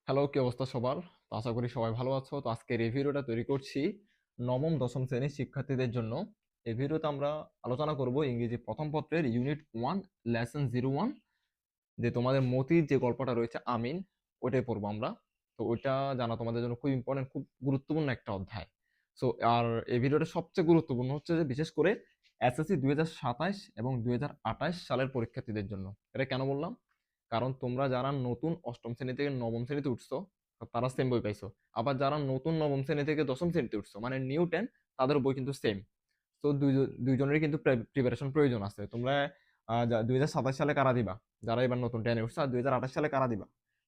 Hello, কি অবস্থা সবার? তো আশা করি সবাই ভালো আছো। তো আজকের এই ভিডিওটা তৈরি করছি নবম দশম শ্রেণীর শিক্ষার্থীদের জন্য। এই ভিডিওতে আমরা আলোচনা করব ইংরেজি প্রথম পত্রের ইউনিট 1 লেসন 01, যে তোমাদের মতির যে গল্পটা রয়েছে আমিন, ওইটাই পড়বো আমরা। তো ওইটা জানা তোমাদের জন্য খুব ইম্পর্টেন্ট, খুব গুরুত্বপূর্ণ একটা অধ্যায়। সো আর এই ভিডিওটা সবচেয়ে গুরুত্বপূর্ণ হচ্ছে যে বিশেষ করে এসএসসি 2027 এবং 2028 সালের পরীক্ষার্থীদের জন্য। এটা কেন বললাম? কারণ তোমরা যারা নতুন অষ্টম শ্রেণী থেকে নবম শ্রেণীতে উঠছো তারা সেম বই পাইছো। আবার যারা নতুন নবম শ্রেণী থেকে দশম শ্রেণীতে উঠছো মানে নিউ 10, তাদের বই কিন্তু সেম। তো দুইজনেরই কিন্তু প্রিপারেশন প্রয়োজন আছে। তোমরা 2027 সালে কারা দিবা? যারা এবার নতুন 10-এ উঠছো। আর 2028 সালে কারা দিবা?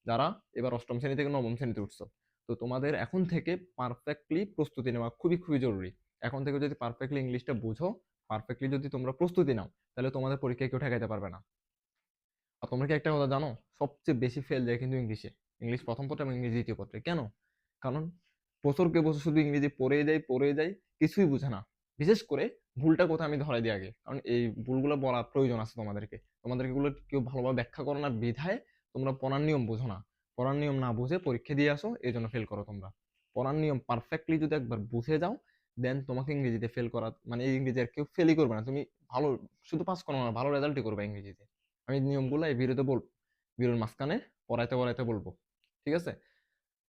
যারা এবার অষ্টম শ্রেণী থেকে নবম শ্রেণীতে উঠছো। তো তোমাদের এখন থেকে পারফেক্টলি প্রস্তুতি নেওয়া খুবই খুবই জরুরি। এখন থেকে যদি পারফেক্টলি ইংলিশটা বুঝো, পারফেক্টলি যদি তোমরা প্রস্তুতি নাও, তাহলে তোমাদের পরীক্ষায় কেউ ঠেকাইতে পারবে না। আর তোমরা কি একটা কথা জানো? সবচেয়ে বেশি ফেল যায় কিন্তু ইংলিশে। ইংলিশ প্রথম পত্র এবং ইংরেজি দ্বিতীয় পত্রে। কেন? কারণ বছরকে বছর শুধু ইংরেজি পড়ে যায়, কিছুই বুঝে না। বিশেষ করে ভুলটা কোথায় আমি ধরাই দিই আগে, কারণ এই ভুলগুলো বলা প্রয়োজন আছে তোমাদেরকে এগুলো কেউ ভালোভাবে ব্যাখ্যা করো না বিধায় তোমরা পড়ার নিয়ম বোঝো না। পড়ার নিয়ম না বুঝে পরীক্ষা দিয়ে আসো, এই জন্য ফেল করো তোমরা। পড়ার নিয়ম পারফেক্টলি যদি একবার বুঝে যাও, দেন তোমাকে ইংরেজিতে ফেল করা মানে এই ইংরেজি আর কেউ ফেলই করবে না। তুমি ভালো, শুধু পাস করো না, ভালো রেজাল্টই করবে ইংরেজিতে। আমি নিয়মগুলো এই ভিডিওতে বলবো, ভিডিওর মাঝখানে পড়াইতে পড়াইতে বলবো। ঠিক আছে?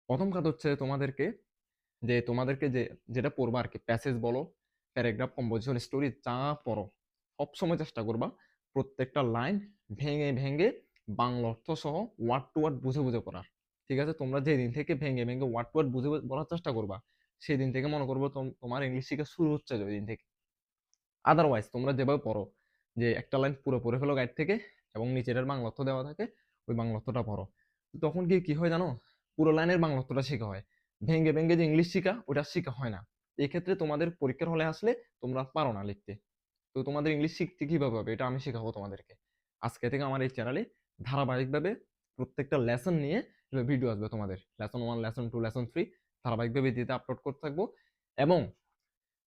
প্রথম কাজ হচ্ছে তোমাদেরকে যেটা পড়বা আর কি, প্যাসেজ বলো, প্যারাগ্রাফ, কম্পোজিশন, স্টোরি, যা পড়ো, সবসময় চেষ্টা করবা প্রত্যেকটা লাইন ভেঙে ভেঙে বাংলা অর্থ সহ ওয়ার্ড টু ওয়ার্ড বুঝে বুঝে পড়ার। ঠিক আছে? তোমরা যেদিন থেকে ভেঙে ভেঙে ওয়ার্ড টু ওয়ার্ড বুঝে বুঝে পড়ার চেষ্টা করবা, সেদিন থেকে মনে করবো তোমার ইংলিশ শেখা শুরু হচ্ছে ওই দিন থেকে। আদারওয়াইজ তোমরা যেভাবে পড়ো, যে একটা লাইন পুরো পড়ে ফেলো গাইড থেকে এবং নিচের বাংলা অর্থ দেওয়া থাকে, ওই বাংলা অর্থটা পড়ো। তো তখন কি কি হয় জানো? পুরো লাইনের বাংলা অর্থটা শেখা হয়। ভেঙে ভেঙে যে ইংলিশ শেখা, ওটা শেখা হয় না। এই ক্ষেত্রে তোমাদের পরীক্ষার হলে আসলে তোমরা পারো না লিখতে। তো তোমাদের ইংলিশ শিখতে কিভাবে হবে, এটা আমি শেখাবো তোমাদেরকে। আজকে থেকে আমার এই চ্যানেলে ধারাবাহিকভাবে প্রত্যেকটা লেসন নিয়ে ভিডিও আসবে তোমাদের। লেসন 1, লেসন 2, লেসন 3 ধারাবাহিকভাবে দিতে আপলোড করতে থাকবো। এবং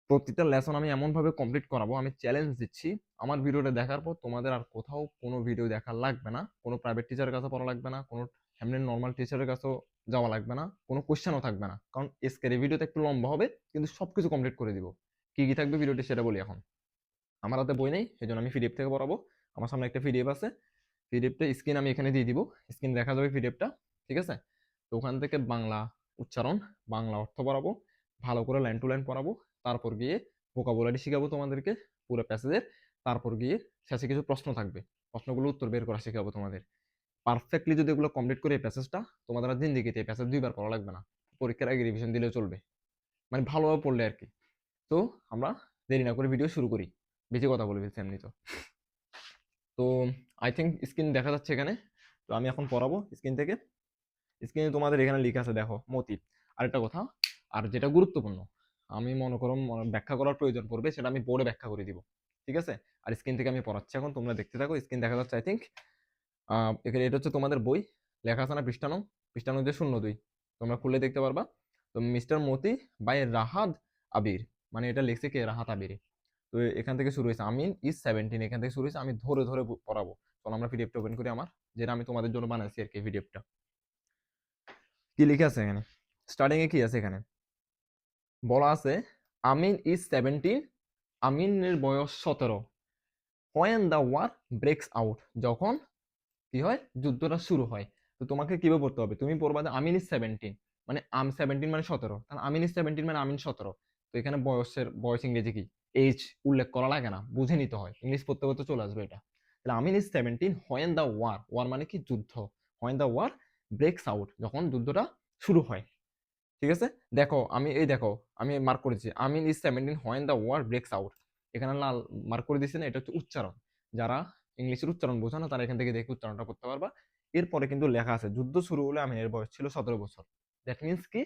প্রতিটা লেসন আমি এমন ভাবে কমপ্লিট করাবো, আমি চ্যালেঞ্জ দিচ্ছি, আমার ভিডিওটা দেখার পর তোমাদের আর কোথাও কোনো ভিডিও দেখা লাগবে না, কোনো প্রাইভেট টিচারের কাছে পড়া লাগবে না, কোনো এমনি নর্মাল টিচারের কাছেও যাওয়া লাগবে না, কোনো কোশ্চেনও থাকবে না। কারণ আজকের এই ভিডিওতে একটু লম্বা হবে, কিন্তু সবকিছু কমপ্লিট করে দিব। কি কি থাকবে ভিডিওটি সেটা বলি এখন। আমার হাতে বই নেই, সেই জন্য আমি পিডিএফ থেকে পড়াবো। আমার সামনে একটা পিডিএফ আছে, পিডিএফটা স্ক্রিন আমি এখানে দিয়ে দিব, স্ক্রিন দেখা যাবে পিডিএফটা। ঠিক আছে? তো ওখান থেকে বাংলা উচ্চারণ, বাংলা অর্থ পড়াবো, ভালো করে লাইন টু লাইন পড়াবো। তারপর গিয়ে ভোকাবুলারি শিখাবো তোমাদেরকে পুরো প্যাসেজের। তারপর গিয়ে শেষে কিছু প্রশ্ন থাকবে, প্রশ্নগুলো উত্তর বের করা শিখাবো তোমাদের। পারফেক্টলি যদি এগুলো কমপ্লিট করে এই প্যাসেজটা, তোমাদের আর জিন্দেগিতে এই প্যাসেজ দুইবার পড়া লাগবে না। পরীক্ষার আগে রিভিশন দিলেও চলবে, মানে ভালোভাবে পড়লে আর কি। তো আমরা দেরি না করে ভিডিও শুরু করি। বেশি কথা বলে ফেলছি এমনি তো। তো আই থিঙ্ক স্ক্রিন দেখা যাচ্ছে এখানে। তো আমি এখন পড়াবো স্ক্রিন থেকে। স্ক্রিনে তোমাদের এখানে লেখা আছে, দেখো মতি। আরেকটা কথা, আর যেটা গুরুত্বপূর্ণ, আমি মনে করো ব্যাখ্যা করার প্রয়োজন পড়বে, সেটা আমি বোর্ডে ব্যাখ্যা করে দিব। ঠিক আছে? আর স্ক্রিন থেকে আমি পড়াচ্ছি এখন, তোমরা দেখতে থাকো। স্ক্রিন দেখা যাচ্ছে আই থিঙ্ক। এখানে এটা হচ্ছে তোমাদের বই, লেখা আছে না পৃষ্ঠা নং, পৃষ্ঠা নং যে 02, তোমরা খুলে দেখতে পারবা। তো মিস্টার মতি বাই রাহাত আবির, মানে এটা লিখছে কে? রাহাত আবির। তো এখান থেকে শুরু হয়েছে আমিন ইজ 17, এখান থেকে শুরু হয়েছে। আমি ধরে ধরে পড়াবো। চলো আমরা পিডিএফটা ওপেন করি আমার, যেটা আমি তোমাদের জন্য বানাইছি আর কি পিডিএফটা। কি লিখে আছে এখানে? স্টার্টিং এ কি আছে এখানে? বলা আছে আমিন ইজ 17, আমিনের বয়স 17, when the war breaks out, যখন কি হয়? যুদ্ধটা শুরু হয়। তো তোমাকে কিভাবে পড়তে হবে? তুমি পড়বা যে আমিন ইজ 17, মানে 17 মানে 17, কারণ আমিন ইজ 17 মানে আমিন 17। তো এখানে বয়স ইংরেজি কি? এইজ উল্লেখ করা লাগে না, বুঝে নিতে হয়। ইংলিশ পড়তে পড়তে চলে আসবে এটা। তাহলে Amin is 17 when the war, war মানে কি? যুদ্ধ। When the war breaks out, যখন যুদ্ধটা শুরু হয়। ঠিক আছে? দেখো দেখো, আমি মার্ক করেছি Amin is 17 when the war breaks out. এখানে লাল মার্ক করে দিয়েছি না? এটা হচ্ছে উচ্চারণ। যারা ইংলিশের উচ্চারণ বোঝে না, তারা এখান থেকে দেখে উচ্চারণটা করতে পারবা। এরপরে কিন্তু লেখা আছে যুদ্ধ শুরু হলে আমিনের বয়স ছিল 17 বছর। দ্যাট মিনস কি?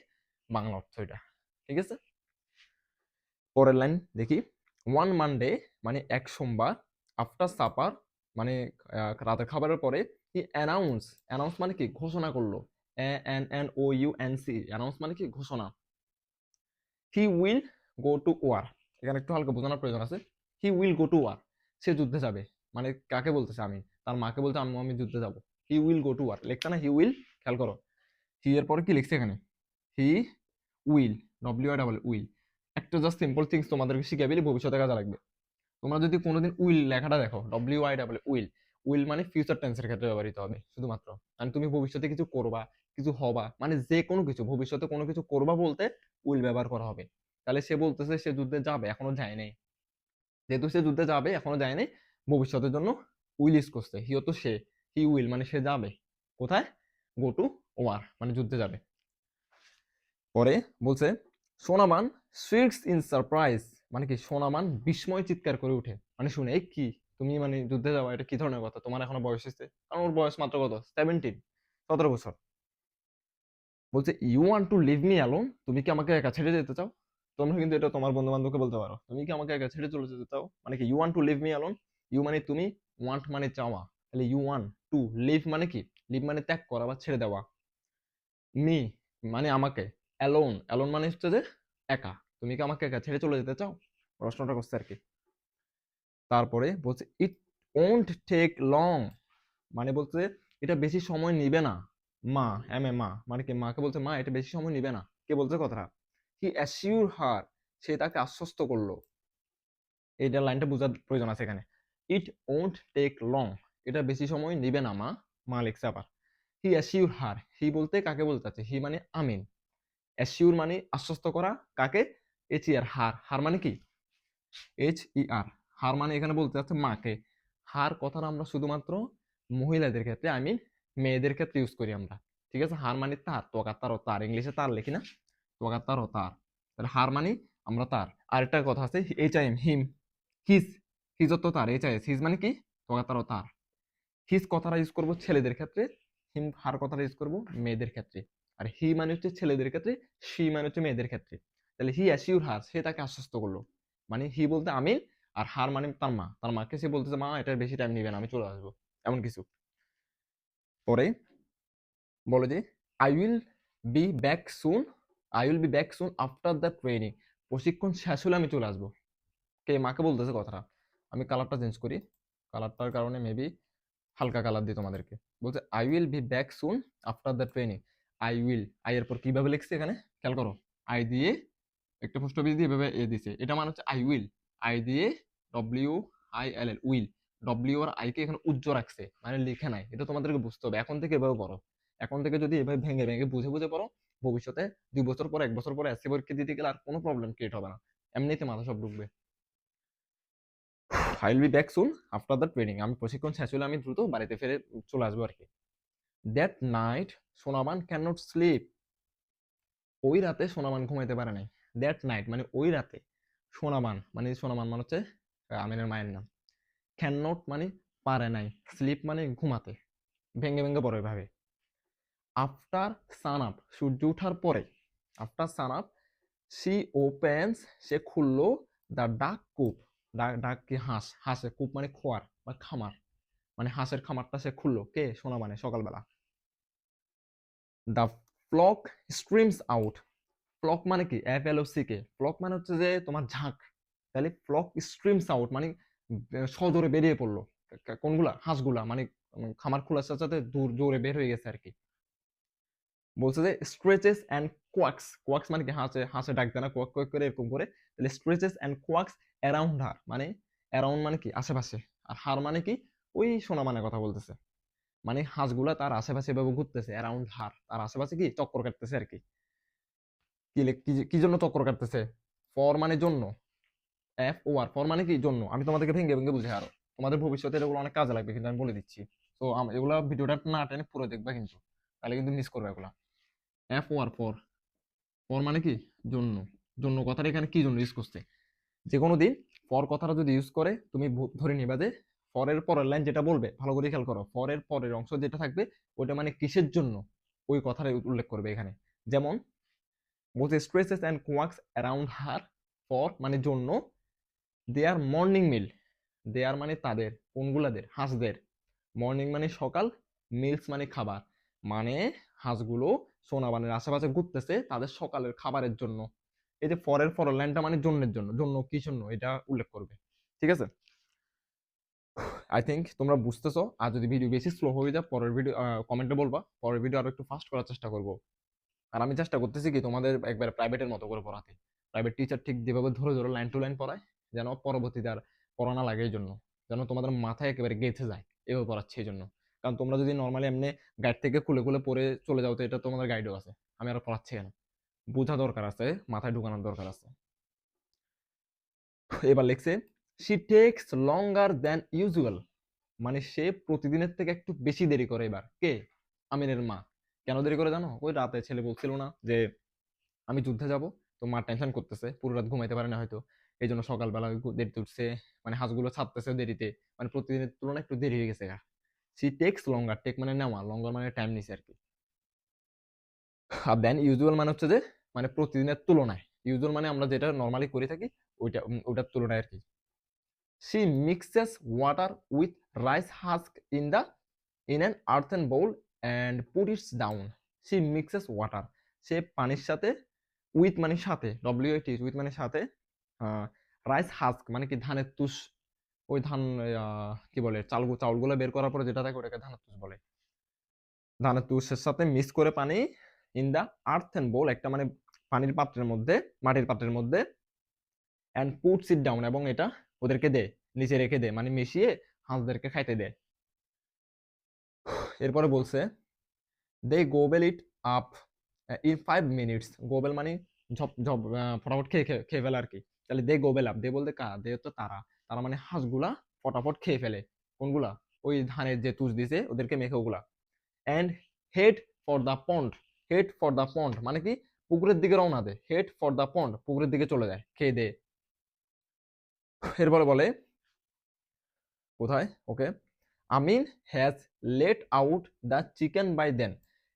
বাংলা অর্থ এটা। ঠিক আছে? পরের লাইন দেখি। ওয়ান মানডে মানে এক সোমবার, আফটার সাপার মানে রাতের খাবারের পরে, হি অ্যানাউন্স, অ্যানাউন্স মানে কি? ঘোষণা করলো। ANNOUNC, অ্যানাউন্স মানে কি? ঘোষণা। He will go to war, এখানে একটু হালকা বোঝানোর প্রয়োজন আছে। He will go to war, সে যুদ্ধে যাবে। মানে কাকে বলতেছে? আমি তার মাকে বলতে, আম্মু আমি যুদ্ধে যাব। He will go to war, লেখতা না হি উইল, খেয়াল করো। হি এর পরে কি লিখছে এখানে? He will, will. একটা জাস্ট সিম্পল থিংস তোমাদেরকে শিখাবি, ভবিষ্যতে কাজে লাগবে। তোমরা যদি কোনোদিন উইল লেখাটা দেখো, উইল, উইল মানে ফিউচার টেন্সের ক্ষেত্রে ব্যবহৃত হবে শুধুমাত্র। মানে তুমি ভবিষ্যতে কিছু করবা, কিছু হবা, মানে যে কোনো কিছু, ভবিষ্যতে কোনো কিছু করবা বলতে উইল ব্যবহার করা হবে। তাহলে সে বলতেছে সে যুদ্ধে যাবে, এখনো যায় নাই। যেহেতু সে যুদ্ধে যাবে, এখনো যায় নাই, ভবিষ্যতের জন্য উইল ইউজ করছে। হিও তো সে, হি উইল মানে সে যাবে কোথায়? গো টু ওয়ার, মানে যুদ্ধে যাবে। পরে বলছে সোনামান সুইটস ইন সারপ্রাইজ, মানে কি সোনামান বিস্ময় চিৎকার করে উঠে, মানে শুনে এই কি, তুমি মানে যুদ্ধে যাওয়া, এটা কি ধরনের কথা, তোমার এখনো বয়স হয়েছে? কারণ ওর বয়স মাত্র কত, 17, 17 বছর। বলছে you want to leave me alone, তুমি কি আমাকে একা ছেড়ে যেতে চাও? তোমরা কিন্তু এটা তোমার বন্ধু বান্ধবকে বলতে পারো, তুমি কি আমাকে একা ছেড়ে চলে যেতে চাও, মানে কি you want to leave me alone. You মানে তুমি, ওয়ান্ট মানে চাওয়া, তাহলে ইউ ওয়ান্ট টু লিভ মানে কি, লিভ মানে ত্যাগ করা বা ছেড়ে দেওয়া, মি মানে আমাকে, অ্যালোন, অ্যালোন মানে হচ্ছে যে একা, তুমি কি আমাকে একা ছেড়ে চলে যেতে চাও, প্রশ্নটা করছে আর কি। তারপরে বলছে ইট ওন্ট টেক লং, মানে বলছে এটা বেশি সময় নিবে না। মা, মা মানে কি, মাকে বলছে মা এটা বেশি সময় নিবে না, কে বলছে কথাটা? হি অ্যাসিউর হার, সে তাকে আশ্বস্ত করলো। এইটা লাইনটা বোঝার প্রয়োজন আছে এখানে। ইট ওন্ট টেক লং, এটা বেশি সময় নিবে না মা, মা লিখছে আবার। হি অ্যাসিউর হার, হি বলতে কাকে বলতে আছে? হি মানে আমিন, অ্যাসিউর মানে আশ্বস্ত করা, কাকে? এইচ ই আর, হার, হার মানে কি? এইচ ই আর, হার মানে এখানে বলতে চাচ্ছে মাকে। হার কথাটা আমরা শুধুমাত্র মহিলাদের ক্ষেত্রে, আই মিন মেয়েদের ক্ষেত্রে ইউজ করি আমরা, ঠিক আছে? হার মানে তার, তোয়াকার তার ও তার, ইংলিশে তার লিখি না, তোয়াকার তার ও তার, তাহলে হার মানে আমরা তার। আরেকটা কথা আছে H I am, him, his, his তো তার, এইচ আই এস, হিজ মানে কি, তোয়াকার তার ও তার। হিজ কথাটা ইউজ করবো ছেলেদের ক্ষেত্রে, হিম হার কথাটা ইউজ করবো মেয়েদের ক্ষেত্রে। আর হি মানে হচ্ছে ছেলেদের ক্ষেত্রে, শি মানে হচ্ছে মেয়েদের ক্ষেত্রে। তাহলে হি অ্যাসিউর হার, সে তাকে আশ্বস্ত করলো, মানে হি বলতে আমিন, আর হার মানে তার মা, তার মাকে সে বলতেছে মা এটা বেশি টাইম নিবে না, আমি চলে আসবো, এমন কিছু। পরে বলে যে I will be back soon, I will be back soon after the training, প্রশিক্ষণ শেষ হলে আমি চলে আসবো। কে মাকে বলতেছে কথাটা? আমি কালারটা চেঞ্জ করি, কালারটার কারণে মেবি হালকা কালার দিই তোমাদেরকে। বলছে I will be back soon after the training. I will, I এর পর কিভাবে লিখছে এখানে খেয়াল করো, আই দিয়ে একটা পোস্ট অফিস দিয়ে এভাবে এ দিছে, এটা মানে হচ্ছে আই উইল, আই দিয়ে W I L L will, W R I K এখানে উজ্জ্ব রাখছে, মানে লিখে নাই, এটা তোমাদেরকে বুঝতে হবে। এখন থেকে এভাবে পড়ো, এখন থেকে যদি এভাবে ভেঙে ভেঙে বুঝে বুঝে পড়ো, ভবিষ্যতে 2 বছর পর 1 বছর পরে এসএ পরীক্ষা দিতে গেলে আর কোনো প্রবলেম ক্রিয়েট হবে না, এমনিতে মাথা সব ঢুকবে। I will be back soon after the training, আমি প্রশিক্ষণ শেষ হলে আমি দ্রুত বাড়িতে ফিরে চলে আসবো আর কি। That night Sonaman can not slip, ওই রাতে সোনামান ঘুমাইতে পারে নাই। দ্যাট নাইট মানে ওই রাতে, সোনামান মানে হচ্ছে আমিনের মায়ের নাম। ক্যান নট মানে পারে নাই, স্লিপ মানে ঘুমাতে, ভেঙে ভেঙে পড়ে ভাবে। আফটার সান আপ, সূর্য ওঠার পরে, after sun up she opens, সে খুললো দ্য ডাক কূপ, ডাক কি হাঁস, হাঁসের কূপ মানে খোয়ার বা খামার, মানে হাঁসের খামারটা সে খুললো, কে? সোনা মানে সকালবেলা। The flock streams out, flock মানে কি, FLOCK, ফ্লক মানে হচ্ছে যে তোমার ঝাঁক, তাহলে ফ্লক স্ট্রিমস আউট মানে সজোরে বেরিয়ে পড়লো, কোনগুলা? হাঁসগুলা, মানে খামার খোলার সাথে সাথে দূর জোরে বের হয়ে গেছে আর কি। বলছে যে স্ট্রেচেস অ্যান্ড কোয়াক্স, কোয়াক্স মানে কি, হাঁসে হাঁসে ডাক দেয় না কোয়াক কোয়াক করে এরকম করে, তাহলে স্ট্রেচেস অ্যান্ড কোয়াক্স অ্যারাউন্ড হার, মানে অ্যারাউন্ড মানে কি আশেপাশে, আর হার মানে কি ওই সোনা মানে কথা বলতেছে, মানে হাঁসগুলা তার আশেপাশে এভাবে ঘুরতেছে, অ্যারাউন্ড হার, তার আশেপাশে কি চক্কর কাটতেছে আর কি। কি জন্য চক্কর কাটতেছে? ফর মানে জন্য, FOR, ফর মানে কি জন্য। আমি তোমাদেরকে ভেঙে ভেঙে বুঝে আরো, তোমাদের ভবিষ্যতে এগুলো অনেক কাজে লাগবে কিন্তু, আমি বলে দিচ্ছি। তো এগুলা ভিডিওটা না টেনে পুরো দেখবা কিন্তু, তাহলে কিন্তু মিস করবে এগুলা। FOR, ফর, ফর মানে কি জন্য, জন্য কথাটা এখানে কি জন্য ইউজ করছে? যে কোনো দিন ফর কথাটা যদি ইউজ করে, তুমি ধরে নিবা যে ফরের পরের লাইন যেটা বলবে, ভালো করে খেয়াল করো, ফরের পরের অংশ যেটা থাকবে ওইটা মানে কিসের জন্য, ওই কথাটা উল্লেখ করবে এখানে। যেমন বলছে stresses and কোয়াক্স around her, for মানে জন্য, দেয়ার মর্নিং মিল, দেয়ার মানে তাদের, কোনগুলাদের? হাঁসদের, মর্নিং মানে সকাল, মিলস মানে খাবার, মানে হাঁসগুলো সোনাবানের আশেপাশে ঘুরতেছে তাদের সকালের খাবারের জন্য। এই যে ফরের লাইনটা মানে জন্যের জন্য, জন্য কি জন্য এটা উল্লেখ করবে, ঠিক আছে? আই থিঙ্ক তোমরা বুঝতেছো। আর যদি ভিডিও বেশি স্লো হয়ে যায় পরের ভিডিও কমেন্টে বলবা, পরের ভিডিও আরো একটু ফাস্ট করার চেষ্টা করব। আর আমি চেষ্টা করতেছি কি তোমাদের একবার প্রাইভেটের মতো করে পড়াতে। প্রাইভেট টিচার ঠিক যেভাবে ধরে ধরে লাইন টু লাইন পড়ায়, যেন পরবর্তীতে আর পড়া না লাগে, এই জন্য যেন তোমাদের মাথায় একেবারে গেঁথে যায়, এভাবে পড়াচ্ছে এই জন্য। কারণ তোমরা যদি নর্মালি এমনি গাইড থেকে খুলে খুলে পড়ে চলে যাও তো এটা তোমাদের গাইডও আছে, আমি আর পড়াচ্ছি কেন, বোঝা দরকার আছে, মাথায় ঢুকানোর দরকার আছে। এবার লিখছে she text longer than usual, মানে সে প্রতিদিনের থেকে একটু বেশি দেরি করে। এবার কে? আমিনের মা। কেন দেরি করে জানো? ওই রাতে ছেলে বলছিল না যে আমি যুদ্ধে যাব, তো মা টেনশন করতেছে, পুরো রাত ঘুমাইতে পারে না হয়তো, এই জন্য সকালবেলা দেরিতে উঠছে, মানে হাঁসগুলো ছাড়তেছে দেরিতে, মানে প্রতিদিনের তুলনায় একটু দেরি হয়ে গেছে। সি টেক্স লঙ্গার, টেক মানে নেওয়া, লঙ্গার মানে টাইম নিছে আর কি। আর দেন ইউজুয়াল মানে হচ্ছে যে মানে প্রতিদিনের তুলনায়, ইউজুয়াল মানে আমরা যেটা নর্মালি করে থাকি ওইটার তুলনায় আর কি। She mixes water with rice husk in an earthen bowl and put its down. She mixes water, সে পানির সাথে, উইথ মানে সাথে, ডব্লিউইটি উইথ মানে সাথে, রাইস হাস্ক মানে কি ধানের তুষ, ওই ধান কি বলে চাউলগুলো বের করার পরে যেটা থাকে ওটাকে ধানের তুষ বলে। ধানের তুষের সাথে মিক্স করে পানি ইন দা আর্থেন বোল, একটা মানে পানির পাত্রের মধ্যে, মাটির পাত্রের মধ্যে, অ্যান্ড পুটস ইট ডাউন, এবং এটা ওদেরকে দে, নিচে রেখে দে, মানে মিশিয়ে হাঁসদেরকে খাইতে দে। এরপরে বলছে দে গোবেল ইট আপ ইন 5 মিনিটস। গোবেল মানে ঝপ ঝপ ফটাফট খেয়ে খেয়ে খেয়ে ফেলে আর কি। তাহলে দে গোবেল আপ, দে বলতে কারা? দে তো তারা, তারা মানে হাঁসগুলা ফটাফট খেয়ে ফেলে। কোনগুলা? ওই ধানের যে তুষ দিছে ওদেরকে মেখে ওগুলা। And head for the pond, head for the pond মানে কি পুকুরের দিকে রওনা দে, হেড ফর দ্য পন্ড পুকুরের দিকে চলে যায় খেয়ে দে। এরপরে বলে কোথায়, okay, Amin has let out the chicken by then.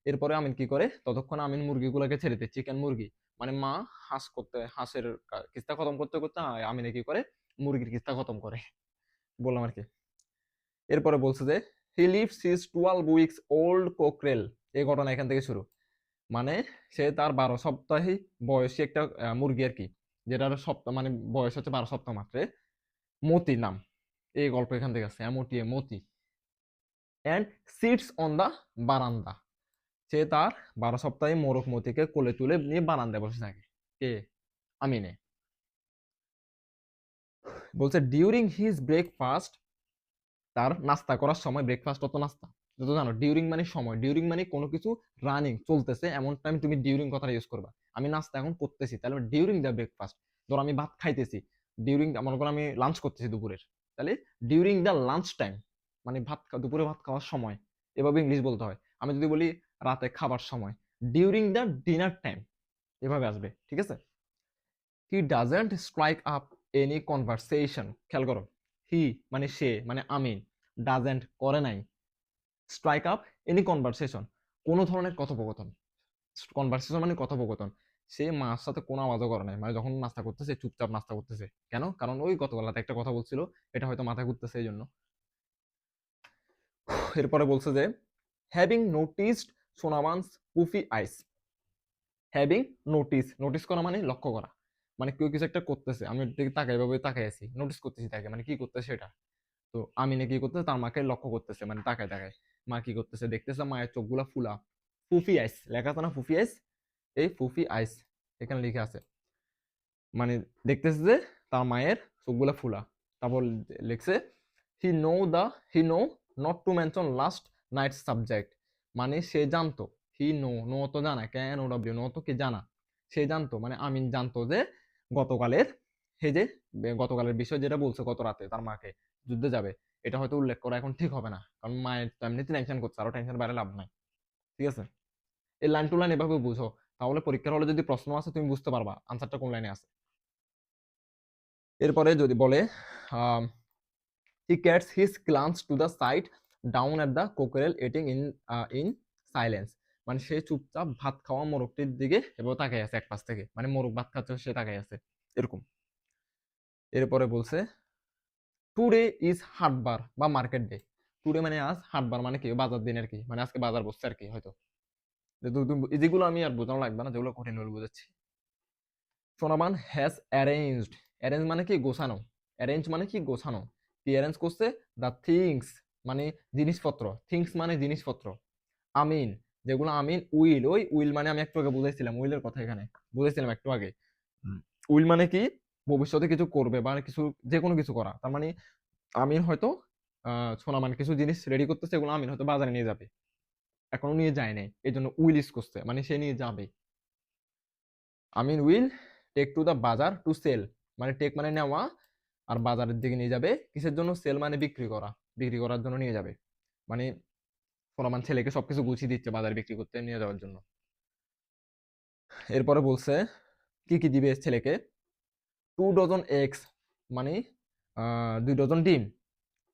এরপরে আমিন কি করে? ততক্ষণ আমিন মুরগিগুলোকে ছেড়ে দেয়, চিকেন মুরগি মানে মা হাঁসের কিস্তা খতম করতে করতে আমিনে কি করে? মুরগির কিস্তা খতম করে, বললাম আর কি। এরপরে বলছে যে he lives his 12 weeks old কোকরেল। এই ঘটনা এখান থেকে শুরু, মানে সে তার 12 সপ্তাহে বয়সী একটা মুরগি আর কি, যেটার সপ্তাহ মানে বয়স হচ্ছে 12 সপ্তাহ মাত্র, মতি নাম। এই গল্প এখান থেকে আছে, M O T Moti. And sits on the বারান্দা, সে তার 12 সপ্তাহে মোরগ মতিকে কোলে তুলে নিয়ে বারান্দায় বসে থাকে। কে? আমিনে। বলছে ডিউরিং হিজ ব্রেকফাস্ট, তার নাস্তা করার সময়, ব্রেকফাস্ট অত নাস্তা, যত জানো ডিউরিং মানে সময়, ডিউরিং মানে কোনো কিছু রানিং চলতেছে এমন টাইম তুমি ডিউরিং কথাটা ইউজ করবা। আমি নাস্তা এখন করতেছি, তাহলে ডিউরিং দ্য ব্রেকফাস্ট। ধরো আমি ভাত খাইতেছি, ডিউরিং, মনে করো আমি লাঞ্চ করতেছি দুপুরের, তাহলে ডিউরিং দ্য লাঞ্চ টাইম মানে দুপুরে ভাত খাওয়ার সময়, এভাবে ইংলিশ বলতে হয়। আমি যদি বলি রাতে খাবার সময়, ডিউরিং দ্য ডিনার টাইম, এভাবে আসবে, ঠিক আছে। He doesn't strike up any conversation, খেয়াল করো, হি মানে সে মানে আমিন, ডাজেন্ট করে নাই, স্ট্রাইক আপ এনি কনভারসেশন কোনো ধরনের কথোপকথন, কনভারসেশন মানে কথোপকথন, সে মার সাথে কোনো আওয়াজও করে নাই, মানে যখন নাস্তা করতেছে চুপচাপ নাস্তা করতেছে। কেন? কারণ ওই গতকাল রাতে একটা কথা বলছিল, এটা হয়তো মাথায় ঘুরতেছে এই জন্য। এরপরে বলছে যে হ্যাভিং নোটিসড সোনামানস পুফি আইস। হ্যাভিং নোটিস, নোটিস করা মানে লক্ষ্য করা, মানে কেউ কিছু একটা করতেছে, আমি ওর দিকে তাকাই, ভাবে তাকাই আছি, নোটিস করতেছি তাকে, মানে কি করতেছে সেটা। তো আমিনে কি করতেছে? তার মাকে লক্ষ্য করতেছে, মানে তাকায় তাকায় মা কি করতেছে দেখতেছে, মায়ের চোখগুলা ফুলা, ফুফি আইস লেখা আছে না, ফুফি আইস, এই ফুফি আইস এখানে লিখে আছে, মানে দেখতেছে যে তার মায়ের চোখগুলা ফুলা। তারপর লিখছে he know the he know not to mention last night subject, মানে সে জানতো, হি নো, নো তো জানা, কেন ও ডাব্লিউ, নো তো কি জানা, সে জানতো মানে আমিন জানতো যে গতকালের, এই যে গতকালের বিষয় যেটা বলছে গত রাতে তার মাকে যুদ্ধে যাবে, এটা হয়তো উল্লেখ করা এখন ঠিক হবে না, কারণ মায়ের তো এমনিতে টেনশন করছে, আরো টেনশন বাইরে লাভ নাই, ঠিক আছে। এই লাইন টু লাইন এভাবে বুঝো, তাহলে পরীক্ষার হলে যদি প্রশ্ন আছে তুমি বুঝতে পারবা আনসারটা কোন লাইনে আছে। এরপরে যদি বলে he casts his glance to the side down at the cockerel eating in silence, মানে সে চুপচাপ ভাত খাওয়া মোরগটির দিকে এবার তাকাই আছে এক পাশ থেকে, মানে মোরগ ভাত খাচ্ছে সে তাকাই আছে এরকম। এরপরে বলছে টুডে ইজ হাটবার বা মার্কেট ডে। টুডে মানে আজ, হাটবার মানে কি বাজার দিন আর কি, মানে আজকে বাজার বসছে আর কি হয়তো। যেগুলো আমি আর বোঝানো লাগবে না, যেগুলো কঠিন হলে বুঝাচ্ছি। সোনামান হ্যাজ অ্যারেঞ্জড, অ্যারেঞ্জ মানে কি গোছানো, অ্যারেঞ্জ মানে কি গোছানো, অ্যারেঞ্জ করছে দ্য থিংস মানে জিনিসপত্র, থিংস মানে জিনিসপত্র। আমিন যেগুলো আমিন উইল, ওই উইল মানে আমি একটু আগে বুঝাইছিলাম, উইলের কথা এখানে বুঝাইছিলাম একটু আগে। উইল মানে কি ভবিষ্যতে কিছু করবে বা কিছু যে কোনো কিছু করা, তার মানে আমিন হয়তো সোনা মানে কিছু জিনিস রেডি করতেছে, এগুলো আমিন হয়তো বাজারে নিয়ে যাবে, এখনো নিয়ে যায় নাই, এই জন্য উইল ইউজ করছে মানে সে নিয়ে যাবে। আমিন উইল টেক টু দা বাজার টু সেল, মানে টেক মানে নেওয়া, আর বাজারের দিকে নিয়ে যাবে কিসের জন্য, সেল মানে বিক্রি করা, বিক্রি করার জন্য নিয়ে যাবে। মানে সোনামান ছেলেকে সবকিছু গুছিয়ে দিচ্ছে বাজারে বিক্রি করতে নিয়ে যাওয়ার জন্য। এরপরে বলছে কি কি দিবে ছেলেকে, 2 ডজন এগস মানে 2 ডজন ডিম,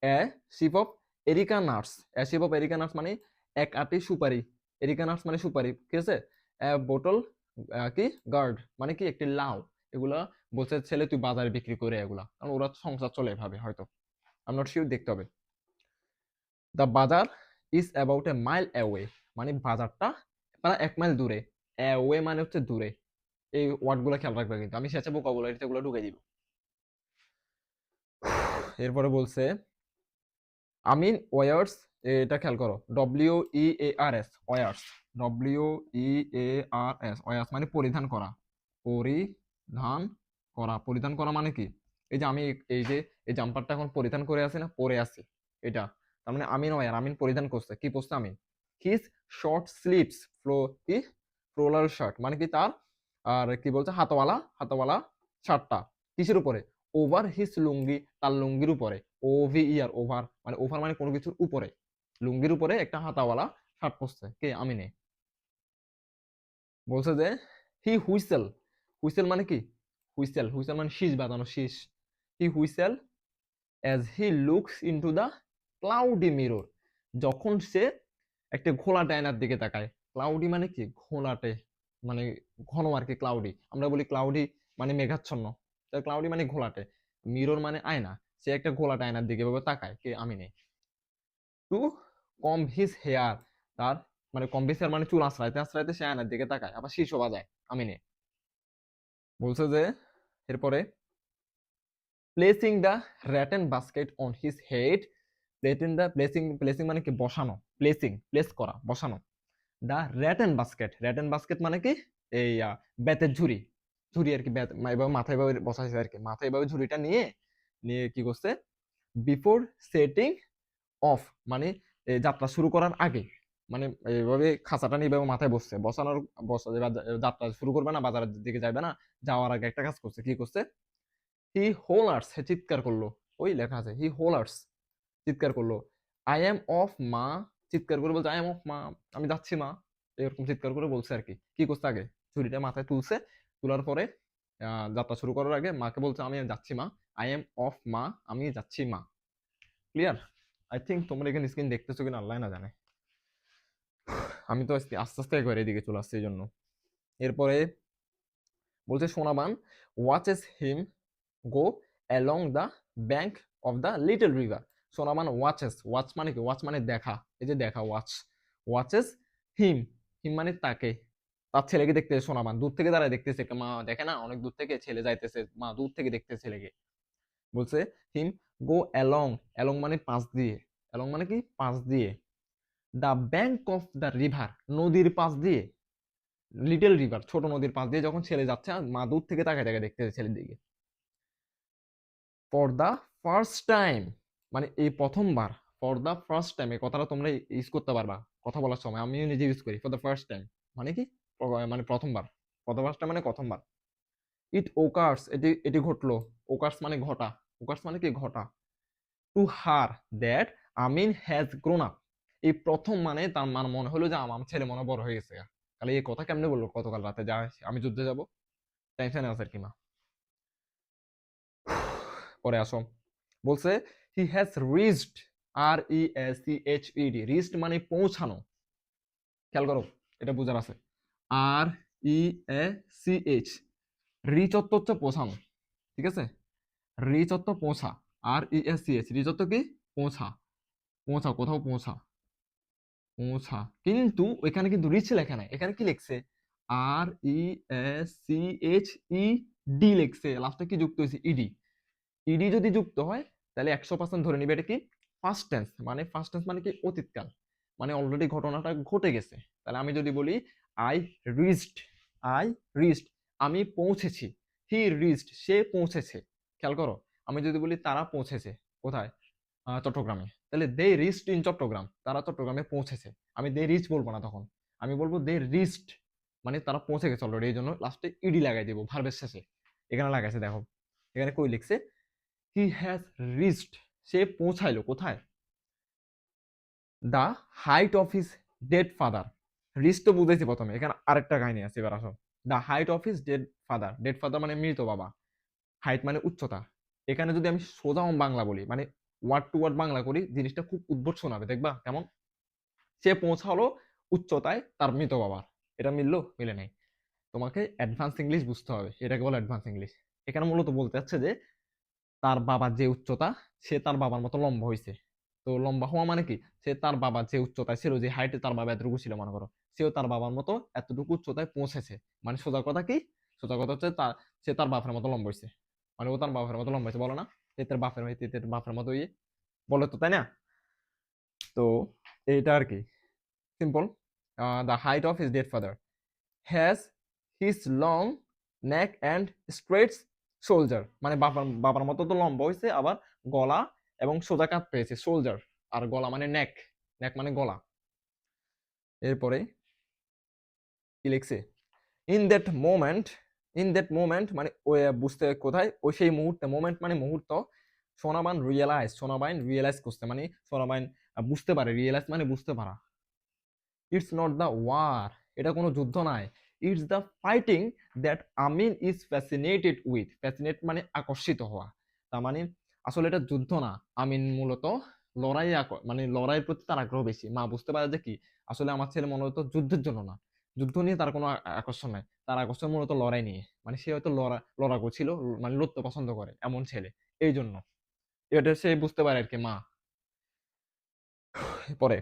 a ship of areca nuts, a ship of areca nuts মানে এক আটি সুপারি, এরিকা নাটস মানে সুপারি, ঠিক আছে। এ বোতল কি গার্ড মানে কি একটি লাউ, এগুলা বলছে ছেলে তুই বাজারে বিক্রি করে এগুলা, কারণ ওরা সংসার চলে এভাবে হয়তো, আই এম নট শিওর, দেখতে হবে। দ্য বাজার is about a mile away মানে বাজারটা প্রায় 1 মাইল দূরে, অ্যাওয়ে মানে হচ্ছে দূরে। এই ওয়ার্ডগুলো খেয়াল রাখবে কিন্তু, আমি শেষে ভোকাবুলারিতে এগুলো ঢুকে দিব। এরপরে বলছে আমিন ওয়ার্স, এটা খেয়াল করো, WEARS ওয়ার্স, WEARS ওয়ার্স মানে পরিধান করা, পরিধান করা, পরিধান করা মানে কি, এই যে আমি এই যে এই জাম্পারটা এখন পরিধান করে আছি না, পরে আছি এটা, তার মানে আমিন ওয়ার, আমিন পরিধান করছে, কি করছে আমিন, হিজ শর্ট স্লিভস ফ্লো কি ফ্লোরাল শার্ট মানে কি তার, আর কি বলছে হাতওয়ালা, হাতওয়ালা শার্টটা কিসের উপরে, ওভার হিজ লুঙ্গি, তার লুঙ্গির উপরে, OVER ওভার মানে ওভার মানে কোনো কিছুর উপরে, লুঙ্গির উপরে একটা হাতাওয়ালা শার্ট পরছে কে, আমিনে। বলছে যে হি হুইসেল, হুইসেল মানে কি, হুইসেল, হুইসেল মানে শীষ বাজানো, শীষ, he whistle as he looks into the cloudy mirror, যখন সে একটা ঘোলাটে আয়নার দিকে তাকায়, ক্লাউডি মানে কি ঘোলাটে, মানে ঘন আর কি, ক্লাউডি আমরা বলি ক্লাউডি মানে মেঘাচ্ছন্ন, ক্লাউডি মানে ঘোলাটে, মিরর মানে আয়না, সে একটা ঘোলাটে আয়নার দিকে ভাবে তাকায় কে, আমি নেই। টু কম হিজ হেয়ার, তার মানে কম হিজ হেয়ার মানে চুল আঁচড়াইতে আঁচড়াইতে সে আয়নার দিকে তাকায়, আবার শীর্ষ বাজায়, আমি নেই। বলছে যে এরপরে placing the rattan basket on his head, placing, placing মানে কি বসানো, প্লেসিং প্লেস করা বসানো, দা র্যাটেন বাস্কেট, র্যাটেন বাস্কেট মানে কি এই বেতের ঝুড়ি, ঝুড়ি আর কি, এভাবে মাথায় এভাবে বসাইছে আর কি, মাথায় এভাবে ঝুড়িটা নিয়ে নিয়ে কি করছে, বিফোর সেটিং অফ মানে যাত্রা শুরু করার আগে, মানে এইভাবে খাঁচাটা নিয়ে এভাবে মাথায় বসছে, বসানোর যাত্রা শুরু করবে না, বাজারের দিকে যাবে না, যাওয়ার আগে একটা কাজ করছে, কি করছে, হি হোলার্স, হে চিৎকার করলো, ওই লেখা আছে হি হোলার্স, চিৎকার করলো, আই এম অফ মা, চিৎকার করে বলছে আই এম অফ মা, আমি যাচ্ছি মা, এরকম চিৎকার করে বলছে আর কি। কি করছে আগে ছুরিটা মাথায় তুলছে, তোলার পরে যাত্রা শুরু করার আগে মাকে বলছে আমি যাচ্ছি মা, আই এম অফ মা, আমি যাচ্ছি মা। ক্লিয়ার? আই থিঙ্ক তোমরা এখানে স্ক্রিন দেখতেছো কিনা আল্লাহ না জানে, আমি তো আস্তে আস্তে একবার এদিকে চলে আসছে এই জন্য। এরপরে বলছে Sonaban watches him go along the bank of the little river, Sonaman watches, watch মানে কি, ওয়াচ মানে দেখা, এই যে দেখা, ওয়াচ, ওয়াচেস হিম, হিম মানে তাকে, তার ছেলেকে দেখতেছে সোনামান, দূর থেকে দাঁড়ায় দেখতেছে, মা দেখে না অনেক দূর থেকে ছেলে যাইতেছে, মা দূর থেকে দেখতেছে ছেলেকে। বলছে হিম গো অ্যালং, অ্যালং মানে পাশ দিয়ে, অ্যালং মানে কি পাশ দিয়ে, the bank of the river নদীর পাশ দিয়ে, লিটল রিভার ছোট নদীর পাশ দিয়ে যখন ছেলে যাচ্ছে, মা দূর থেকে তাকায় তাকায় দেখতেছে ছেলের দিকে। ফর দ্য ফার্স্ট টাইম মানে এই প্রথমবার, ফর দ্য ফার্স্ট টাইম এই কথাটা তোমরা ইউজ করতে পারবা কথা বলার সময়, আমিও নিজে ইউজ করি, ফর দ্য ফার্স্ট টাইম মানে কি মানে প্রথমবার, ফর দ্য ফার্স্ট টাইম মানে প্রথমবার। ইট ওকার্স এটি এটি ঘটলো, ওকার্স মানে ঘটা, ওকার্স মানে কি ঘটা, to her that Amin has grown up, এই প্রথম মানে তার মানে মনে হলো যে আমার ছেলে মনে বড় হয়ে গেছে, তাহলে এই কথা কেমনে বললো গতকাল রাতে, যা আমি যুদ্ধে যাব, টেনশনে আছে আর কি মা। পরে আসো, বলছে he has reached, REACHED, reached মানে পৌঁছানো, খেয়াল করো এটা বুঝার আছে, REACH, রিচ অর্থ হচ্ছে পৌঁছানো, ঠিক আছে, রিচ অর্থ পৌঁছা, REACH রিচ অর্থ কি পৌঁছা, পৌঁছা কোথাও পৌঁছা, পৌঁছা, কিন্তু এখানে কিন্তু রিচ লেখা নাই, এখানে কি লিখছে, REACHED লিখছে, লাস্টে কি যুক্ত হয়েছে ইডি, ইডি যদি যুক্ত হয় তাহলে 100% ধরে নিবে এটা কি ফার্স্ট টেন্স, মানে ফার্স্ট টেন্স মানে কি অতীতকাল, মানে অলরেডি ঘটনাটা ঘটে গেছে। তাহলে আমি যদি বলি আই রিচড, আই রিচড আমি পৌঁছেছি, হি রিচড সে পৌঁছেছে। খেয়াল করো, আমি যদি বলি তারা পৌঁছেছে কোথায়, চট্টগ্রামে, তাহলে দে রিচড ইন চট্টগ্রাম, তারা চট্টগ্রামে পৌঁছেছে। আমি দে রিচ বলবো না, তখন আমি বলবো দে রিচড, মানে তারা পৌঁছে গেছে অলরেডি, এই জন্য লাস্টে ইডি লাগাই দিব ভার্বের শেষে। এখানে লাগাইছে দেখো, এখানে কই লিখছে হি হ্যাজ রিচড সে পৌঁছাইলো কোথায়, the height of his dead father. Reach তো বুঝেছি প্রথমে, এখানে আরেকটা কাহিনী আছে, এবার আসো। The height of his dead father, dead father মানে মৃত বাবা, হাইট মানে উচ্চতা। এখানে যদি আমি সোজা বাংলা বলি, মানে ওয়ার্ড টু ওয়ার্ড বাংলা করি, জিনিসটা খুব উদ্ভট শোনাবে, দেখবা কেমন। সে পৌঁছালো উচ্চতায় তার মৃত বাবার। এটা মিললো? মিলে নাই। তোমাকে অ্যাডভান্স ইংলিশ বুঝতে হবে, এটাকে বলে অ্যাডভান্স ইংলিশ। এখানে মূলত বলতে চাচ্ছে যে তার বাবার যে উচ্চতা, সে তার বাবার মতো লম্বা হয়েছে। তো লম্বা হওয়া মানে কি, সে তার বাবার যে উচ্চতায় ছিল, যে হাইটে তার বাবা এতটুকু ছিল মনে করো, সেও তার বাবার মতো এতটুকু উচ্চতায় পৌঁছেছে। মানে সোজা কথা কি, সোজা কথা হচ্ছে তার, সে তার বাপের মতো লম্বা হয়েছে, মানে ও তার বাপের মতো লম্বা হয়েছে, বলো না, তেতের বাপের হয়ে তেতের বাপের মতো ইয়ে, বলে তো, তাই না? তো এইটা আর কি, simple. The height of his dead father has his long neck and straight shoulder, মানে বাবার বাবার মতো তো লম্বা হয়েছে, আবার গলা এবং সোজা কাঁধ পেয়েছে, শোল্ডার। আর গলা মানে নেক, নেক মানে গলা। এরপরে কি লিখছে, in that moment, in that moment মানে ওই বুঝতে কোথায়, ওই সেই মুহূর্তে, মোমেন্ট মানে মুহূর্ত। সোনাবান রিয়েলাইজ, সোনাবাইন রিয়েলাইজ করছে, মানে সোনাবাইন বুঝতে পারে, রিয়েলাইজ মানে বুঝতে পারা। ইটস নট দ্য ওয়ার, এটা কোনো যুদ্ধ নয়। It's the fighting that Amin is fascinated with, fascinate মানে আকর্ষিত হওয়া, তার মানে আসলে এটা যুদ্ধ না। আমিন মূলত লড়াই, মানে লড়াইয়ের প্রতি তার আগ্রহ বেশি। মা বুঝতে পারে যে কি, আসলে আমার ছেলে মূলত যুদ্ধের জন্য না, যুদ্ধ নিয়ে তার কোনো আকর্ষণ নাই, তার আকর্ষণ মূলত লড়াই নিয়ে, মানে সে হয়তো লড়াকু ছিল, মানে লড়তে পছন্দ করে এমন ছেলে, এই জন্য এটা সে বুঝতে পারে আর কি মা। পরে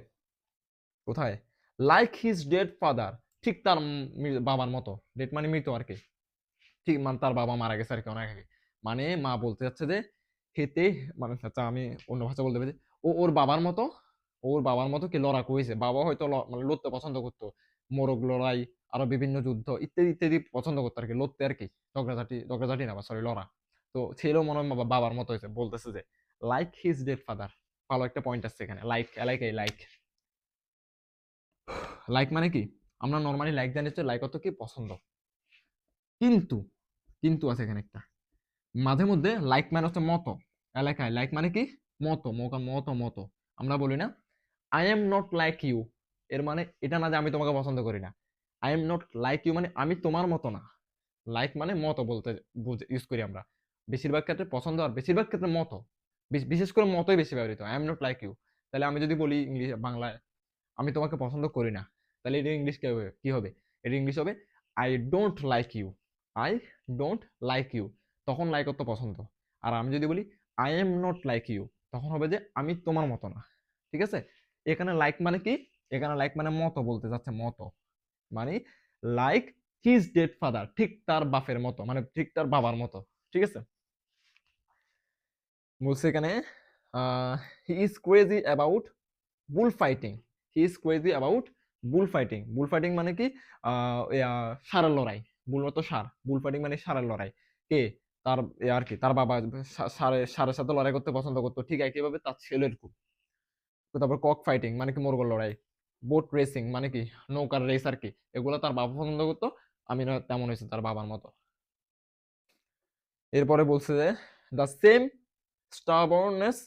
কোথায়, লাইক হিজ ডেড ফাদার, ঠিক তার বাবার মতো, ডেড মানে মৃত আর কি, ঠিক মানে তার বাবা মারা গেছে আর কি অনেক আগে। মানে মা বলতে যাচ্ছে যে হেতে, মানে আচ্ছা আমি অন্য ভাষা বলতে পারি, ও ওর বাবার মতো, ওর বাবার মতো কি লড়াকু হয়েছে। বাবা হয়তো মানে লড়তে পছন্দ করতো, মোরগ লড়াই, আরো বিভিন্ন যুদ্ধ ইত্যাদি ইত্যাদি পছন্দ করতো আর কি, লড়তে আর কি, ঝগড়াঝাটি, ঝগড়াঝাটি না, সরি লড়া। তো ছেলেও মনে হয় বাবার মতো হয়েছে, বলতেছে যে লাইক হিজ ডেড ফাদার। ভালো একটা পয়েন্ট আছে এখানে, লাইক, লাইক, এই লাইক, লাইক মানে কি, আমরা নর্মালি লাইক জানি হচ্ছে লাইক অর্থ কি পছন্দ, কিন্তু কিন্তু আছে এখানে একটা, মাঝে মধ্যে লাইক মানে হচ্ছে মতো, এলাকায় লাইক মানে কি মতো, মতো মতো। আমরা বলি না I am not like you, এর মানে এটা না যে আমি তোমাকে পছন্দ করি না। I am not like you মানে আমি তোমার মতো না। লাইক মানে মতো বলতে ইউজ করি আমরা, বেশিরভাগ ক্ষেত্রে পছন্দ, আর বেশিরভাগ ক্ষেত্রে মতো, বিশেষ করে মতোই বেশি ব্যবহৃত, I am not like you. তাহলে আমি যদি বলি ইংলিশ বাংলায় আমি তোমাকে পছন্দ করি না, তাহলে এটা ইংলিশ কি হবে, কি হবে, এটা ইংলিশ হবে I don't like you, I don't like you. তখন লাইক অর্থ পছন্দ। আর আমি যদি বলি I am not like you, তখন হবে যে আমি তোমার মতো না। ঠিক আছে, এখানে লাইক মানে কি, এখানে লাইক মানে মতো বলতে যাচ্ছে, মতো মানে লাইক হিজ ডেড ফাদার, ঠিক তার বাপের মতো, মানে ঠিক তার বাবার মতো। ঠিক আছে, বলছে এখানে he is crazy about bull fighting, he is crazy about bull fighting. Bull fighting মানে কি, ষাঁড়ের লড়াই, বুল অর্থ ষাঁড়, বুল ফাইটিং মানে ষাঁড়ের লড়াই। কে, তার আর কি, তার বাবা ষাঁড়ের সাথে লড়াই করতে পছন্দ করতো, ঠিক একইভাবে তার ছেলের খুব। তারপর কক ফাইটিং মানে কি মুরগের লড়াই, বোট রেসিং মানে কি নৌকার রেস আর কি, এগুলো তার বাবা পছন্দ করতো, আমি না তেমন হয়েছে তার বাবার মতো। এরপরে বলছে যে the same stubbornness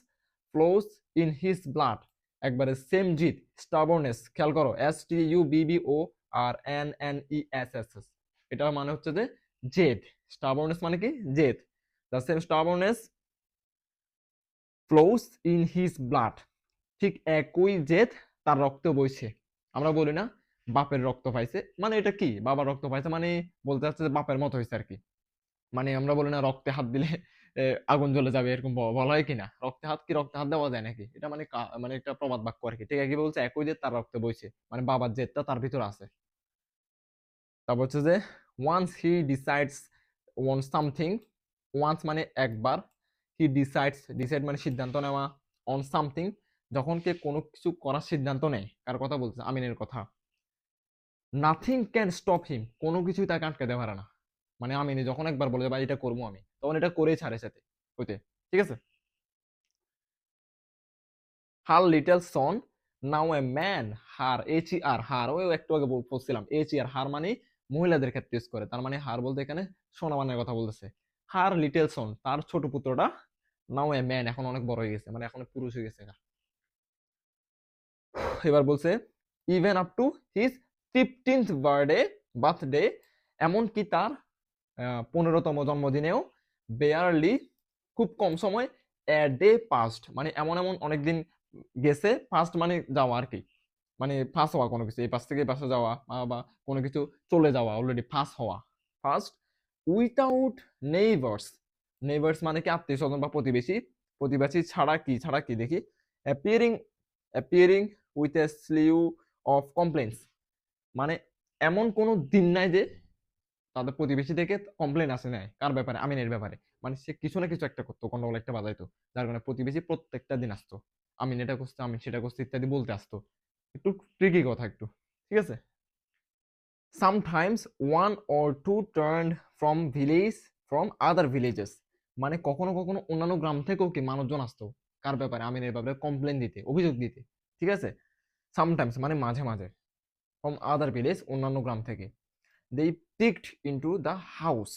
flows in his blood, একবারে সেম জিদ, স্টাবর্নেস খেয়াল করো, STUBBORNNESS, এটা মানে হচ্ছে যে জেদ, স্টাবর্নেস মানে কি জেদ। The same stubbornness flows in his blood, ঠিক একই জেদ তার রক্ত বইছে। আমরা বলি না বাপের রক্ত পাইছে, মানে এটা কি বাবার রক্ত পাইছে, মানে বলতে চাচ্ছে যে বাপের মতো হয়েছে আর কি। মানে আমরা বলি না রক্তে হাত দিলে আগুন জ্বলে যাবে, এরকম বলা হয় কিনা, রক্তে হাত কি রক্তে হাত দেওয়া যায় নাকি, এটা মানে মানে একটা প্রবাদ বাক্য আর কি। ঠিক আছে, বলছে একই জেদ তার রক্তে বইছে, মানে বাবার জেদটা তার ভিতরে আছে। তারপর হচ্ছে যে once he decides one something, once মানে একবার, হি ডিসাইড মানে সিদ্ধান্ত নেওয়া, অন সামথিং যখন কে কোনো কিছু করার সিদ্ধান্ত নেয়, কার কথা বলছে? আমিনের কথা। নাথিং ক্যান স্টপ হিম, কোনো কিছুই তাকে আটকে দিতে পারে না। মানে আমিনে যখন একবার বলে ভাই এটা করবো আমি, তখন এটা করেই ছাড়ে সাথে হইতে, ঠিক আছে। Her little son now a man, her H E R, her ওই একটু আগে বলছিলাম এইচ ই আর, হার মানে মহিলাদের ক্ষেত্রে ইউজ করে, তার মানে হার বলতে এখানে সোনাবানের কথা বলতেছে। হার লিটল সন, তার ছোট পুত্রটা, নাও এ ম্যান এখন অনেক বড় হয়ে গেছে, মানে এখন পুরুষ হয়ে গেছে। এবার বলছে even up to his 15th birthday, এমনকি তার 15তম জন্মদিনেও, বেয়ারলি খুব কম সময়, এ ডে পাস্ট মানে এমন এমন অনেকদিন গেছে, ফার্স্ট মানে যাওয়া আর কি, মানে ফাঁস হওয়া কোনো কিছু, এই পাশ থেকে এই পাশে যাওয়া, বা কোনো কিছু চলে যাওয়া, অলরেডি ফাঁস হওয়া, ফার্স্ট উইথাউট নেইবার্স। নেইবার্স মানে কি? আত্মীয় স্বজন বা প্রতিবেশী। প্রতিবেশী ছাড়া কি দেখি, appearing appearing with a স্লিউ of complaints, মানে এমন কোনো দিন নাই যে তাদের প্রতিবেশী থেকে কমপ্লেন আসে নাই কার ব্যাপারে? আমিনের ব্যাপারে। মানে সে কিছু না কিছু একটা করতো, গন্ডগোল একটা বাজাইতো, যার কারণে প্রতিবেশী প্রত্যেকটা দিন আসতো, আমিন এটা করছে, আমিন সেটা করছে ইত্যাদি বলতে আসতো। একটু ট্রিকি কথা একটু, ঠিক আছে। Sometimes one or to turn from other villages, মানে কখনো কখনো অন্যান্য গ্রাম থেকেও কি মানুষজন আসতো কার ব্যাপারে? আমিনের ব্যাপারে কমপ্লেন দিতে, অভিযোগ দিতে, ঠিক আছে। সামটাইমস মানে মাঝে মাঝে, ফ্রম আদার ভিলেজ অন্যান্য গ্রাম থেকে। দে পিকড ইনটু দ্য হাউস,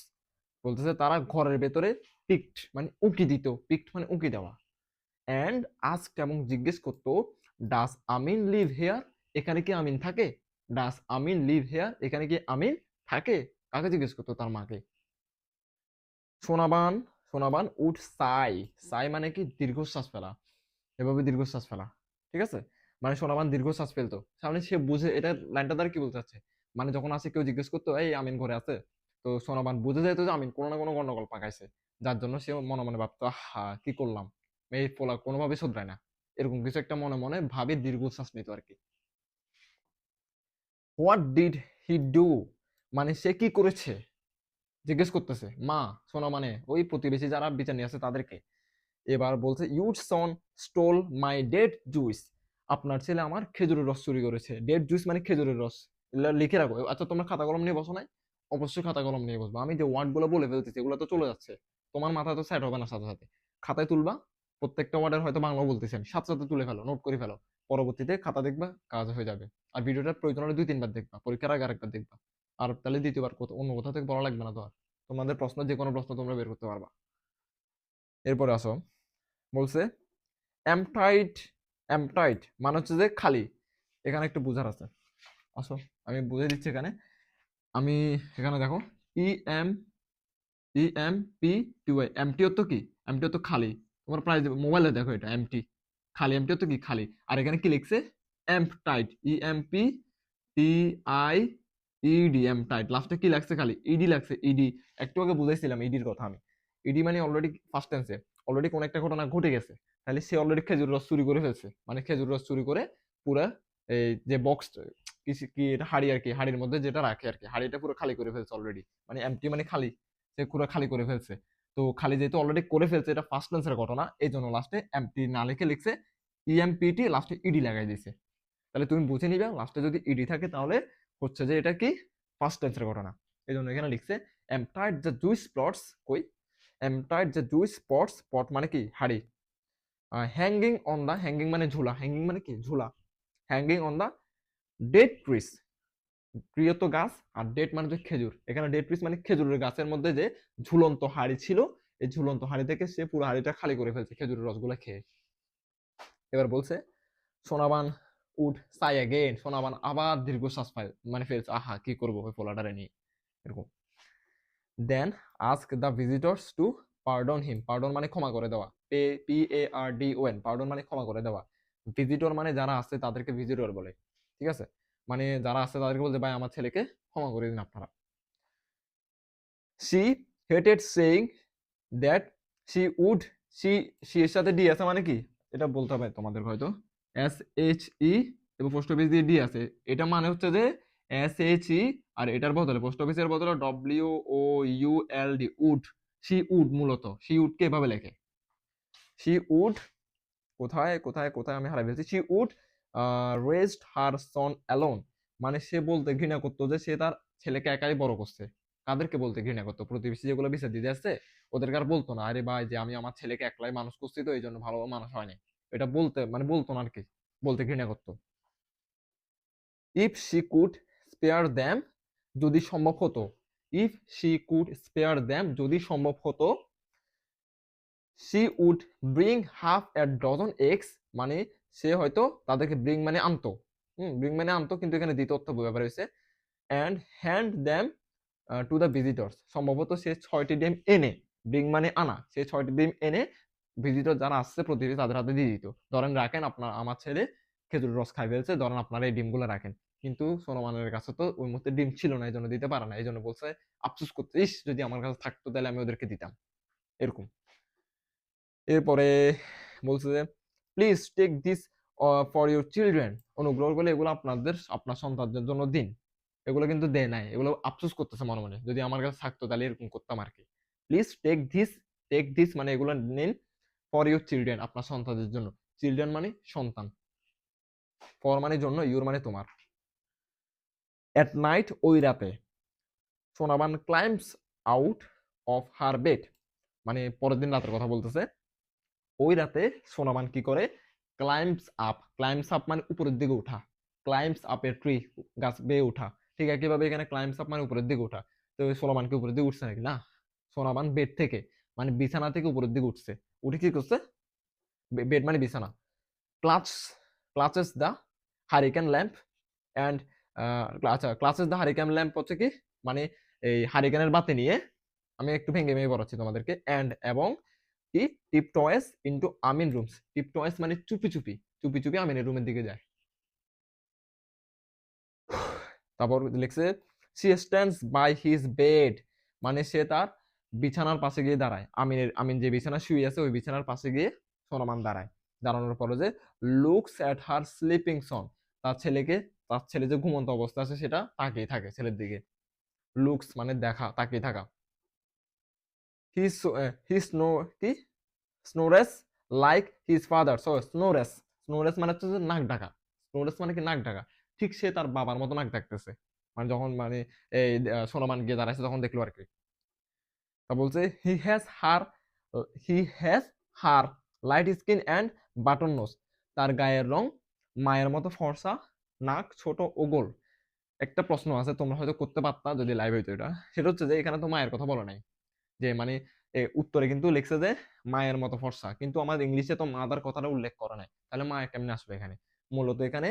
বলতেছে তারা ঘরের ভেতরে পিকড মানে উকি দিত, পিকড মানে উকি দেওয়া। অ্যান্ড আস্কড এবং জিজ্ঞেস করতো, ডাস আমিন লিভ হেয়ার, এখানে কি আমিন থাকে? ডাস আমিন লিভ হেয়ার, এখানে কি আমিন থাকে? কাকে জিজ্ঞেস করতো? তার মাকে। সোনাবান সোনাবান উড সাই, সাই মানে কি? দীর্ঘশ্বাস ফেলা, এভাবে দীর্ঘশ্বাস ফেলা, ঠিক আছে। মানে সোনাবান দীর্ঘশ্বাস ফেলতো, সামনে সে বুঝে এটা, লাইনটা দ্বারা কি বলতে চাচ্ছে, মানে যখন আসে কেউ জিজ্ঞেস করতো এই আমিন ঘরে আছে, তো সোনাবান বুঝে যেত যে আমিন কোনো না কোনো গন্ডগোল পাকাইছে, যার জন্য সে মনে মনে ভাবতো হা কি করলাম, এই পোলা কোনোভাবে শুধরায় না, এরকম কিছু একটা মনে মনে ভাবে দীর্ঘশ্বাস নিত আর কি। হোয়াট ডিড হি ডু, মানে সে কি করেছে জিজ্ঞেস করতেছে মা, সোনা মানে ওই প্রতিবেশী যারা বিচার নিয়ে আছে তাদেরকে। এবার বলছে your Son stole my dead juice, আপনার ছেলে আমার খেজুরের রস চুরি করেছে। ডেড জুইস মানে খেজুরের রস, লিখে রাখো। আচ্ছা তোমরা খাতা কলম নিয়ে বসো নাই? অবশ্যই খাতা কলম নিয়ে বসবো। আমি যে ওয়ার্ড গুলো বলে ফেলতেছি এগুলো তো চলে যাচ্ছে, তোমার মাথায় তো সেট হবে না সাথে সাথে। খাতায় তুলবা, প্রত্যেকটা ওয়ার্ডের হয়তো বাংলাও বলতেছি আমি, সাথে সাথে তুলে ফেলো, নোট করে ফেলো, পরবর্তীতে খাতা দেখবা কাজ হয়ে যাবে। আর ভিডিওটা প্রয়োজন হলে 2-3 বার দেখবা, পরীক্ষার আগে আরেকবার দেখবা, আর তাহলে দ্বিতীয়বার অন্য কোথাও থেকে পড়া লাগবে না তো আর, তোমাদের প্রশ্ন যে কোনো প্রশ্ন তোমরা বের করতে পারবা। এরপরে আসো, বলছে এমটাইট, এমটাইট মানে হচ্ছে যে খালি, এখানে একটু বুঝার আছে, আসো আমি বুঝে দিচ্ছি এখানে। আমি এখানে দেখো, E M E M P T Y, empty অর্থ কি? এমটি অর্থ খালি, তোমার প্রায় মোবাইলে দেখো এটা এমটি, খালি, এমটি অর্থ কি? খালি। আর এখানে কি লিখছে? Emptied, E M P T I E D, emptied, লাস্টে কি লাগছে? খালি, ইডি লাগছে, ইডি। একটু আগে বুঝাইছিলাম ইডির কথা আমি। ইডি মানে অলরেডি ফার্স্ট টেন্সে, অলরেডি কোন একটা ঘটনা ঘটে গেছে, তাহলে সে অলরেডি খেজুর রস চুরি করে ফেলছে, মানে খেজুর রস চুরি করে পুরা এই যে বক্স, কি এটা হাড়ি আর কি, হাড়ির মধ্যে যেটা রাখে আর কি, হাড়িটা পুরো খালি করে ফেলছে অলরেডি, মানে এমটি মানে খালি, সে পুরো খালি করে ফেলছে। তো খালি যেহেতু অলরেডি করে ফেলছে, এটা ফার্স্ট টেন্সের ঘটনা, এই জন্য লাস্টে এমটি না লিখে লিখছে ইএমপিটি, লাস্টে ইডি লাগাই দিছে। তাহলে তুমি বুঝে নিবে লাস্টে যদি ইডি থাকে তাহলে হচ্ছে যে এটা কি ফার্স্ট টেন্সের ঘটনা। এই জন্য এখানে লিখছে এমটাইড দ্য জুইস স্পটস, কই এমটাইড দ্য জুইস স্পটস, স্পট মানে কি? হাড়ি। হ্যাঙ্গিং অন দা, হ্যাঙ্গিং মানে ঝুলা, হ্যাঙ্গিং মানে কি? ঝুলা। Hanging on the dead trees, প্রিয় তো গাছ, আর ডেট মানে হচ্ছে খেজুর, এখানে ডেড ট্রিস মানে খেজুরের গাছের মধ্যে যে ঝুলন্ত হাড়ি ছিল, এই ঝুলন্ত হাড়ি থেকে সে পুরো হাড়িটা খালি করে ফেলছে খেজুরের রসগুলা খেয়ে। এবার বলছে Sonaban would Sai again, Sonaban আবার দীর্ঘশ্বাস পায়, মানে ফেলছে, আহা কি করবো ওই পোলাটারে নিয়ে, এরকম। Then ask the visitors to pardon him, pardon মানে ক্ষমা করে দেওয়া, PARDON, পার্ডন মানে ক্ষমা করে দেওয়া। ভিজিটর মানে যারা আছে তাদেরকে ভিজিটর বলে, ঠিক আছে, মানে যারা আছে তাদেরকে বলছে ভাই আমার ছেলেকে ক্ষমা করে দিন আপনারা। She hated saying that she would, she, she এর সাথে ডি আছে মানে কি? এটা বলতে হবে তোমাদের হয়তো, SHE এবং পোস্ট অফিস দিয়ে ডি আছে, এটা মানে হচ্ছে যে SHE, আর এটার বদলে পোস্ট অফিসের বদলে WOULD, উড, শি উড, মূলত শি উড কে এভাবে লেখে, শি উড, কোথায় কোথায় কোথায় আমি হারাই ফেলছি, she would raised her son alone, মানে সে বলতে ঘৃণা করতো যে সে তার ছেলেকে একাই বড় করছে। কাদেরকে বলতে ঘৃণা করতো? প্রতিবেশী যেগুলো বিচার দিতে আসছে ওদেরকে আর বলতো না, আরে ভাই যে আমি আমার ছেলেকে একলাই মানুষ করছি তো এই জন্য ভালো মানুষ হয়নি, এটা বলতে মানে বলতো না আর কি, বলতে ঘৃণা করতো। If she could spare them, যদি সম্ভব হতো, if she could spare them, যদি সম্ভব হতো, she would bring half a dozen eggs, মানে সে হয়তো তাদেরকে ব্রিং মানে আনতো, ব্রিং মানে আনতো কিন্তু এখানে দ্বিতীয় অর্থ ব্যবহার হয়েছে, and hand them to the visitors, সম্ভবত সে 6টি ডিম এনে, ব্রিং মানে আনা, সে 6টি ডিম এনে ভিজিটর যারা আসছে প্রতিদিন তাদের হাতে দিয়ে দিত। ধরেন রাখেন আপনার আমার ছেলে খেজুরের রস খাই ফেলছে, ধরেন আপনারা এই ডিমগুলো রাখেন, কিন্তু সোনোমানের কাছে তো ওই মুহূর্তে ডিম ছিল না, এই জন্য দিতে পারে না, এই জন্য বলছে আফসোস করতে, ইস যদি আমার কাছে থাকতো তাহলে আমি ওদেরকে দিতাম, এরকম। এরপরে বলছে যে please take this for your children, অনুগ্রহ করে এগুলো আপনার সন্তানদের জন্য দিন। এগুলো কিন্তু দেয় নাই, এগুলো আফসোস করতেছে মনে মনে, যদি আমার কাছে থাকতো তাহলে এরকম করতাম আর কি। প্লিজ টেক দিস মানে এগুলো নিন, ফর ইউর চিলড্রেন আপনার সন্তানদের জন্য, চিলড্রেন মানে সন্তান, ফর মানে জন্য, ইউর মানে তোমার। এট নাইট, ওই রাতে, Sonaban ক্লাইম্বস out of her bed, মানে পরের দিন রাতের কথা বলতেছে, ওই রাতে সোনামান কি করে, ক্লাইম্বস আপ মানে উপরের দিকে ওঠা, ক্লাইম্বস আপ এ ট্রি, গাছ বেয়ে ওঠা, ঠিক একইভাবে এখানে ক্লাইম্বস আপ মানে উপরের দিকে ওঠা। তো সোনামান কি উপরের দিকে উঠছে নাকি? না, সোনামান বেড থেকে মানে বিছানা থেকে উপরের দিকে উঠছে, উঠে কি করছে, বেড মানে বিছানা, clutch clutches the hurricane lamp and, আচ্ছা ক্লাচেস দা হারিকেন ল্যাম্প হচ্ছে কি, মানে এই হারিকেনের বাতি নিয়ে, আমি একটু ভেঙে ভেঙে পড়াচ্ছি তোমাদেরকে, অ্যান্ড এবং কি, টিপ টয়েস ইনটু আমিন রুমস, টিপ টয়েস মানে চুপি চুপি, চুপি চুপি আমিনের রুমের দিকে যায়। তারপর লিখছে she stands by his bed, মানে সে তার বিছানার পাশে গিয়ে দাঁড়ায়, আমিন যে বিছানা শুয়ে আছে ওই বিছানার পাশে গিয়ে সোনামান দাঁড়ায়। দাঁড়ানোর পরে যে লুকস এট হার স্লিপিং সন, তার ছেলে যে ঘুমন্ত অবস্থা আছে সেটা তাকিয়ে থাকে ছেলের দিকে, লুকস মানে দেখা, তাকিয়ে থাকা। হি হি স্নো কি স্নোরেস লাইক হিজ ফাদার, সো স্নোরেস, স্নোরেস মানে হচ্ছে যে নাক ডাকা, স্নোরেস মানে কি নাক ডাকা, ঠিক সে তার বাবার মতো নাক ডাকতেছে, মানে যখন মানে এই সোনামান গিয়ে দাঁড়াইছে তখন দেখলো আর কি। তা বলছে he has her light skin and button nose, তার গায়ের রং মায়ের মতো ফর্সা, নাক ছোট ও গোল। একটা প্রশ্ন আছে, তোমরা হয়তো করতে পারতা যদি লাইভ হইতো এটা, সেটা হচ্ছে যে এখানে তো মায়ের কথা বলো নাই, যে মানে উত্তরে কিন্তু লিখছে যে মায়ের মতো ফর্সা, কিন্তু আমাদের ইংলিশে তো মাদার কথাটা উল্লেখ করা নাই, তাহলে মা কেমনে আসবে এখানে? মূলত এখানে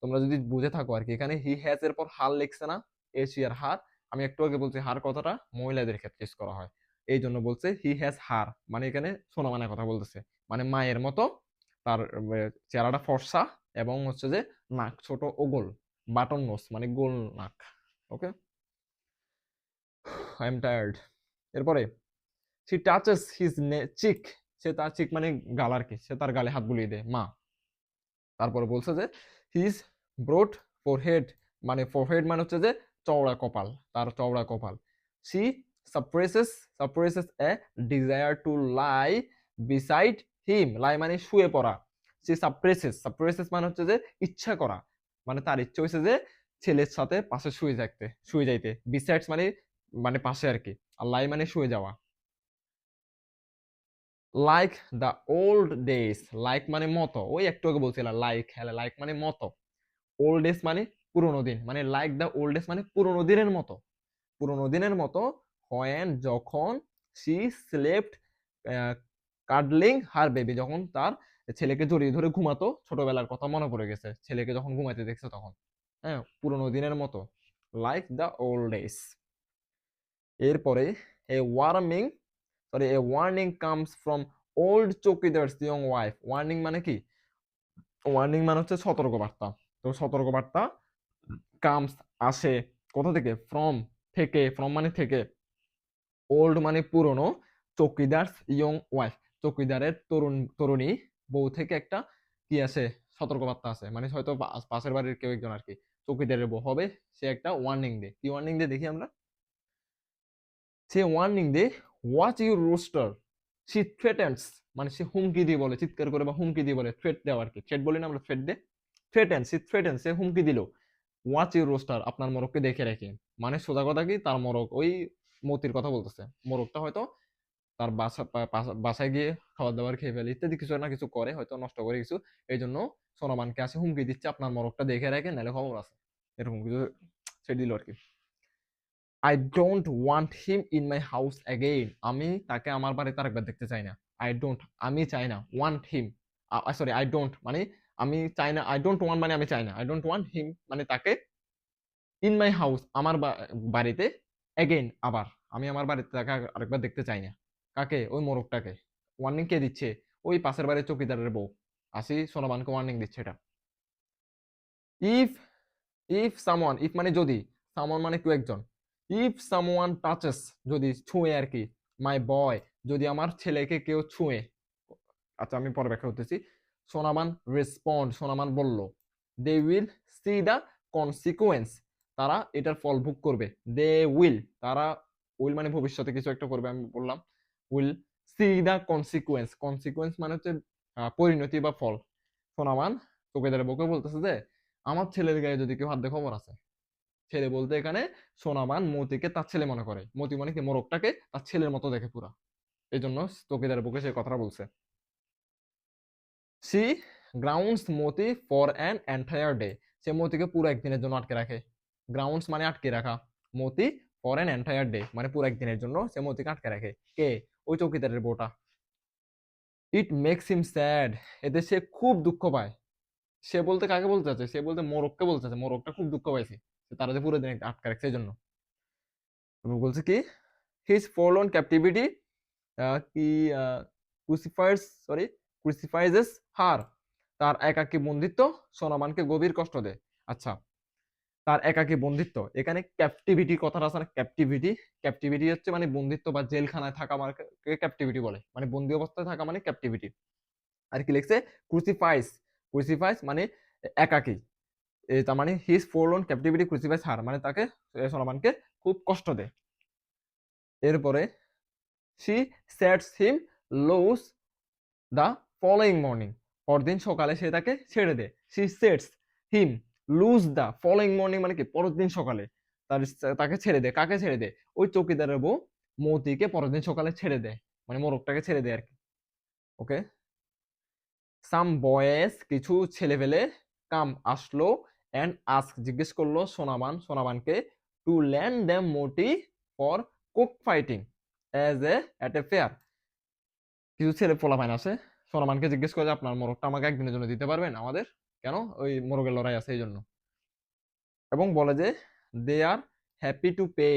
তোমরা যদি বুঝে থাকো আর কি, এখানে হি হ্যাজ এর পর হার লিখছে না, এশিয়ার হার, আমি একটু আগে বলছি হার কথাটা মহিলাদের ক্ষেত্রে ইউজ করা হয়, এই জন্য বলছে হি হ্যাজ হার, মানে এখানে সোনামানের কথা বলতেছে, মানে মায়ের মতো তার চেহারাটা ফর্সা, এবং হচ্ছে যে নাক ছোট ও গোল, বাটন নোস মানে গোল নাক। ওকে, আই এম টায়ার্ড। এরপরে সি টাচেস হিজ চিক, সে তার চিক মানে গাল আর কি, সে তার গালে হাত বুলিয়ে দেয় মা। তারপরে বলছে যে হিজ ব্রড ফোরহেড, মানে ফোরহেড মানে হচ্ছে যে চওড়া কপাল, তার চওড়া কপাল। She suppresses suppresses a desire to lie beside him, lie মানে শুয়ে পড়া, সি সাপ্রেসেস মানে হচ্ছে যে ইচ্ছা করা, মানে তার ইচ্ছে হয়েছে যে ছেলের সাথে পাশে শুয়ে যাইতে, বিসাইডস মানে মানে পাশে আর কি, আর লাই মানে শুয়ে যাওয়া। Like the old days, like মানে মতো, ওই একটু আগে বলছিলাম লাইক, হ্যাঁ লাইক মানে মতো, ওল্ড ডেজ মানে পুরোনো দিন, মানে লাইক দ্য ওল্ড ডেজ মানে পুরোনো দিনের মতো, পুরোনো দিনের মতো, হোয়েন যখন, শি স্লেপ্ট কাডলিং হার বেবি, যখন তার ছেলেকে জড়িয়ে ধরে ঘুমাতো, ছোটবেলার কথা মনে পড়ে গেছে ছেলেকে যখন ঘুমাইতে দেখছে তখন, হ্যাঁ পুরোনো দিনের মতো, লাইক দ্য ওল্ড ডেজ। এরপরে a warming a warning comes from old chowkidar's young wife, warning মানে কি, ওয়ার্নিং মানে হচ্ছে সতর্কবার্তা, তো সতর্কবার্তা কামস আসে কোথা থেকে, ফ্রম থেকে, ফ্রম মানে থেকে, ওল্ড মানে পুরনো, চৌকিদারস ইয়ং ওয়াইফ চৌকিদারের তরুণী বউ থেকে একটা কি আছে, সতর্কবার্তা আছে, মানে হয়তো পাশের বাড়ির কেউ একজন আর কি চৌকিদারের বউ হবে, সে একটা ওয়ার্নিং দে, কি ওয়ার্নিং দে দেখি আমরা, সে ওয়ার্নিং দে watch your rooster, she threatens, মানে সে হুমকি দিয়ে বলে, চিৎকার করে বা হুমকি দিয়ে বলে, থ্রেট দেওয়া আর কি, থ্রেট বলি না আমরা, থ্রেট দে, থ্রেটেন্স, শি থ্রেটেন্স, সে হুমকি দিল, ওয়াচ ইউর রোস্টার, আপনার মোরগকে দেখে রেখে। মানে সোজা কথা কি, তার মোরগ ওই মতির কথা বলতেছে, মোরগটা হয়তো তার বাসায় গিয়ে খাবার দাবার খেয়ে ফেলে ইত্যাদি কিছু না কিছু করে, হয়তো নষ্ট করে কিছু, এই জন্য সোনামানকে আসে হুমকি দিচ্ছে, আপনার মোরগটা দেখে রাখেন নাহলে খবর আছে, এরকম কিছু ছেড়ে দিল আর কি। I don't want him in my house again, আমি তাকে আমার বাড়িতে আরেকবার দেখতে চাই না। আই ডোন্ট, আমি চাই না, want him, sorry I don't মানে আমি চাই না, আই ডোন্ট ওয়ান্ট মানে আমি চাই না, আই ডোন্ট ওয়ান্ট হিম মানে তাকে, ইন মাই হাউস আমার বাড়িতে, অ্যাগেইন আবার, আমি আমার বাড়িতে তাকে আরেকবার দেখতে চাই না। কাকে? ওই মোরগটাকে। ওয়ার্নিং কে দিচ্ছে? ওই পাশের বাড়ির চৌকিদারের বউ আসি সোনাবানকে ওয়ার্নিং দিচ্ছে এটা। ইফ, ইফ সামওয়ান, ইফ মানে যদি, সামওয়ান মানে কেউ একজন, ইফ সামওয়ান টাচেস, যদি ছুঁয়ে আর কি, মাই বয়, যদি আমার ছেলেকে কেউ ছুঁয়ে, আচ্ছা আমি পরে ব্যাখ্যা করতেছি। সোনামান রেসপন্ড, সোনামান বলল, they will see the consequence, তারা এটার ফল ভোগ করবে। দে উইল, তারা, উইল মানে ভবিষ্যতে কিছু একটা করবে, আমি বললাম will see the consequence, consequence মানে হচ্ছে পরিণতি বা ফল। সোনামান চৌকিদারের বউকে বলতেছে যে আমার ছেলের গায়ে যদি কেউ হাত দিয়ে, খবর আছে। ছেলে বলতে এখানে সোনামান মতিকে তার ছেলে মনে করে, মতি মানে কি, মোরগটাকে তার ছেলের মতো দেখে পুরা, এই জন্য চৌকিদারের বউকে সে কথাটা বলছে। She grounds Moti for an entire day, সে মতিকে পুরো একদিনের জন্য আটকে রাখে। গ্রাউন্ডস মানে আটকে রাখা, Moti for an entire day মানে পুরো একদিনের জন্য সে মতিকে আটকে রাখে। কে? ওই চৌকিদারের বউটা। ইট মেক্স হিম স্যাড, এতে সে খুব দুঃখ পায়। সে বলতে কাকে বলতে চাচ্ছে? সে বলতে মোরগকে বলতে চাচ্ছে, মোরগটা খুব দুঃখ পাইছে তারা যে পুরো দিন আটকে রাখছে এই জন্য। বলছে কি, হিজ ফরলর্ন ক্যাপটিভিটি, কি, ক্রুসিফাইস, সরি, ক্রুসিফাইজেস হার, তার একাকী বন্দিত্ব সোনামানকে গভীর কষ্ট দেয়। আচ্ছা, তার একাকী বন্দিত্ব, এখানে ক্যাপটিভিটি কথাটা আছে না, ক্যাপটিভিটি, ক্যাপটিভিটি হচ্ছে মানে বন্দিত্ব বা জেলখানায় থাকা, মানে ক্যাপটিভিটি বলে, মানে বন্দি অবস্থায় থাকা মানে ক্যাপটিভিটি। আর কি লিখছে? ক্রুসিফাইস, ক্রুসিফাইস মানে একাকী, তার মানে হিজ ফোরলোন ক্যাপটিভিটি ক্রুসিফাইস হার, মানে তাকে, সোলাইমানকে খুব কষ্ট দেয়। এরপরে she sets him loose the following morning, পরদিন সকালে সে তাকে ছেড়ে দেয়। She sets him loose the following morning মানে কি, পরের দিন সকালে তার, তাকে ছেড়ে দেয়। কাকে ছেড়ে দেয়? ওই চৌকিদারের বউ মতিকে পরের দিন সকালে ছেড়ে দেয়, মানে মোরগটাকে ছেড়ে দেয় আর কি। ওকে, সাম বয়েস, কিছু ছেলেপেলে, কাম আসলো, এন্ড আস্ক জিজ্ঞেস করলো সোনামান, সোনামানকে, to lend them Moti for cock fighting as a at a fair, কিছু ছেলে পোলাপাইন আছে, সোনামানকে জিজ্ঞেস করে যে আপনার মোরগটা আমাকে একদিনের জন্য দিতে পারবেন আমাদের, কেন? ওই মোরগের লড়াই আছে এই জন্য। এবং বলে যে দে আর হ্যাপি টু পে,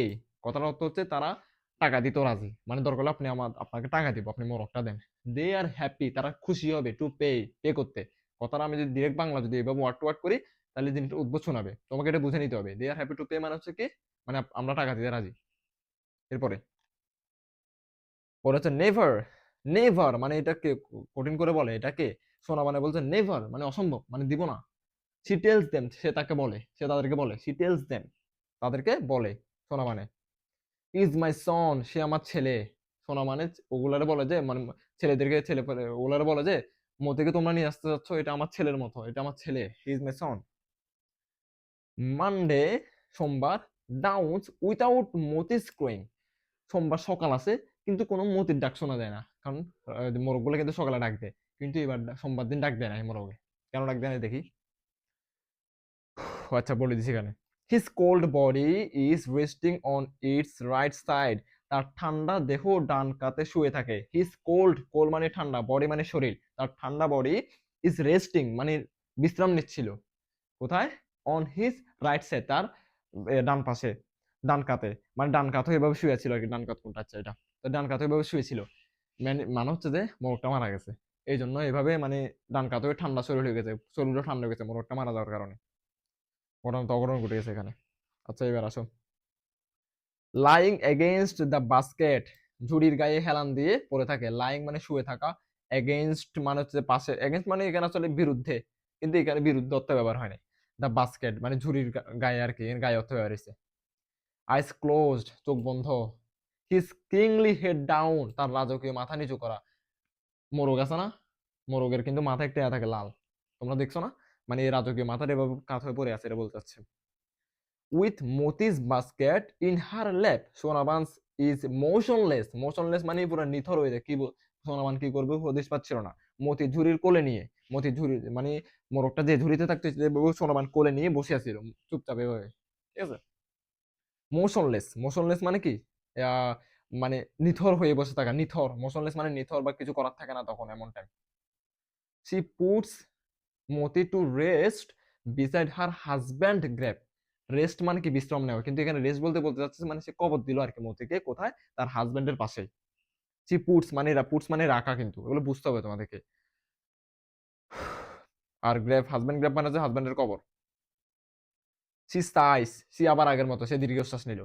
কথার অর্থ হচ্ছে তারা টাকা দিতে রাজি, মানে দরকার হলে আপনি আপনাকে টাকা দিব, আপনি মোরগটা দেন। দে আর হ্যাপি, তারা খুশি হবে, টু পে, পে করতে। কথাটা আমি যদি ডিরেক্ট বাংলা যদি এভাবে ওয়ার্ড টু ওয়ার্ড করি, তাহলে জিনিসটা উদ্ভট শোনাবে, তোমাকে এটা বুঝে নিতে হবে। দে আর হ্যাপি টু পে মানে হচ্ছে কি, মানে আমরা টাকা দিতে রাজি। এরপরে ওরা হচ্ছে নেভার, নেভার মানে এটাকে কঠিন করে বলে, এটাকে সোনা মানে বলছে নেভার মানে অসম্ভব, মানে দিব না। শি টেলস দেম, সে তাকে বলে, সে তাদেরকে বলে, শি টেলস দেম, তাদেরকে বলে, সোনা মানে ইজ মাই সন, সে আমার ছেলে। সোনা মানে ওগুলারে বলে যে, মানে ছেলেদেরকে, ওগুলারে বলে যে মতিকে তোমরা নিয়ে আসতে যাচ্ছ, এটা আমার ছেলের মতো, এটা আমার ছেলে, ইজ মাই সন। মানডে, সোমবার, ডাউন্স উইথাউট মতিস ক্রোয়িং, সোমবার সকাল আছে কিন্তু কোনো মতির ডাক শোনা যায় না, কারণ মোরগগুলো কিন্তু সকালে ডাক দেয়, কিন্তু এবার সোমবার দিন ডাক দেয় না এই মোরগে। কেন ডাক দেয় না দেখি। আচ্ছা বলে দিছি এখানে। His cold body is resting on it's right side, তার ঠান্ডা দেহ ডান কাতে শুয়ে থাকে। হিজ কোল্ড, কোল্ড মানে ঠান্ডা, বডি মানে শরীর, তার ঠান্ডা বডি ইজ রেস্টিং মানে বিশ্রাম নিচ্ছিল। কোথায়? অন হিজ রাইট সাইড, তার ডান পাশে, ডান কাতে, মানে ডান কাত হয়ে এভাবে শুয়েছিল আর কি। ডান কাত কোনটা? আচ্ছা এটা, তো ডান কাত হয়ে এভাবে শুয়েছিল, মানে হচ্ছে যে মোরগটা মারা গেছে, এই জন্য এভাবে মানে ডান কাত হয়ে ঠান্ডা শরীর হয়ে গেছে, শরীরও ঠান্ডা হয়ে গেছে মোরগটা মারা যাওয়ার কারণে। ঘটনা তো অঘটন ঘটে গেছে এখানে। আচ্ছা এবার আসো, লাইং এগেইনস্ট দ্য বাস্কেট, ঝুড়ির গায়ে হেলান দিয়ে পড়ে থাকে। লাইং মানে শুয়ে থাকা, এগেইনস্ট মানে হচ্ছে পাশে, এগেইনস্ট মানে এখানে আসলে বিরুদ্ধে, কিন্তু এখানে বিরুদ্ধে অর্থ ব্যবহার হয় না। দ্য বাস্কেট মানে ঝুড়ির গায়ে আর কি, এর গায়ে অর্থ ব্যবহার হয়েছে। আইস ক্লোজড, চোখ বন্ধ। হিজ কিংলি হেড ডাউন, তার রাজকীয় মাথা নিচু করা। মোরগ আছে না, মোরগের কিন্তু মাথা একটা থাকে লাল, তোমরা দেখছো না? মানে এই রাজকীয় মাথাটা এভাবে কাত হয়ে পড়ে আছে, এটা বলতে চাচ্ছে। With মতিস basket in her lap, Sonaban's is motionless. Motionless মানে পুরো নিথর হয়ে যায়, সোনাবান কি করবে হদিশ পাচ্ছিল না। মতি ঝুড়ির কোলে নিয়ে, মতি ঝুড়ি মানে মোরগটা যে ঝুড়িতে থাকতো সোনাবান কোলে নিয়ে বসে আছিল চুপচাপ এভাবে, ঠিক আছে। মোশনলেস, মোশনলেস মানে কি, আহ, মানে নিথর হয়ে বসে থাকা, নিথর, মোশনলেস মানে নিথর বা কিছু করার থাকে না তখন এমন time. She puts Moti to rest beside her husband grape. Rest মানে কি বিশ্রাম নেওয়া, কিন্তু এখানে রেস্ট বলতে বলতে চাচ্ছে মানে সে কবর দিল আর কি মতিকে, কোথায়, তার হাজব্যান্ডের পাশে। সি পুটস মানে পুটস মানে রাখা, কিন্তু এগুলো বুঝতে হবে তোমাদেরকে। আর গ্রেভ, হাজব্যান্ড গ্রেভ মানে হচ্ছে হাজব্যান্ডের কবর। সি সাইস, সি আবার আগের মতো সে দীর্ঘশ্বাস নিল।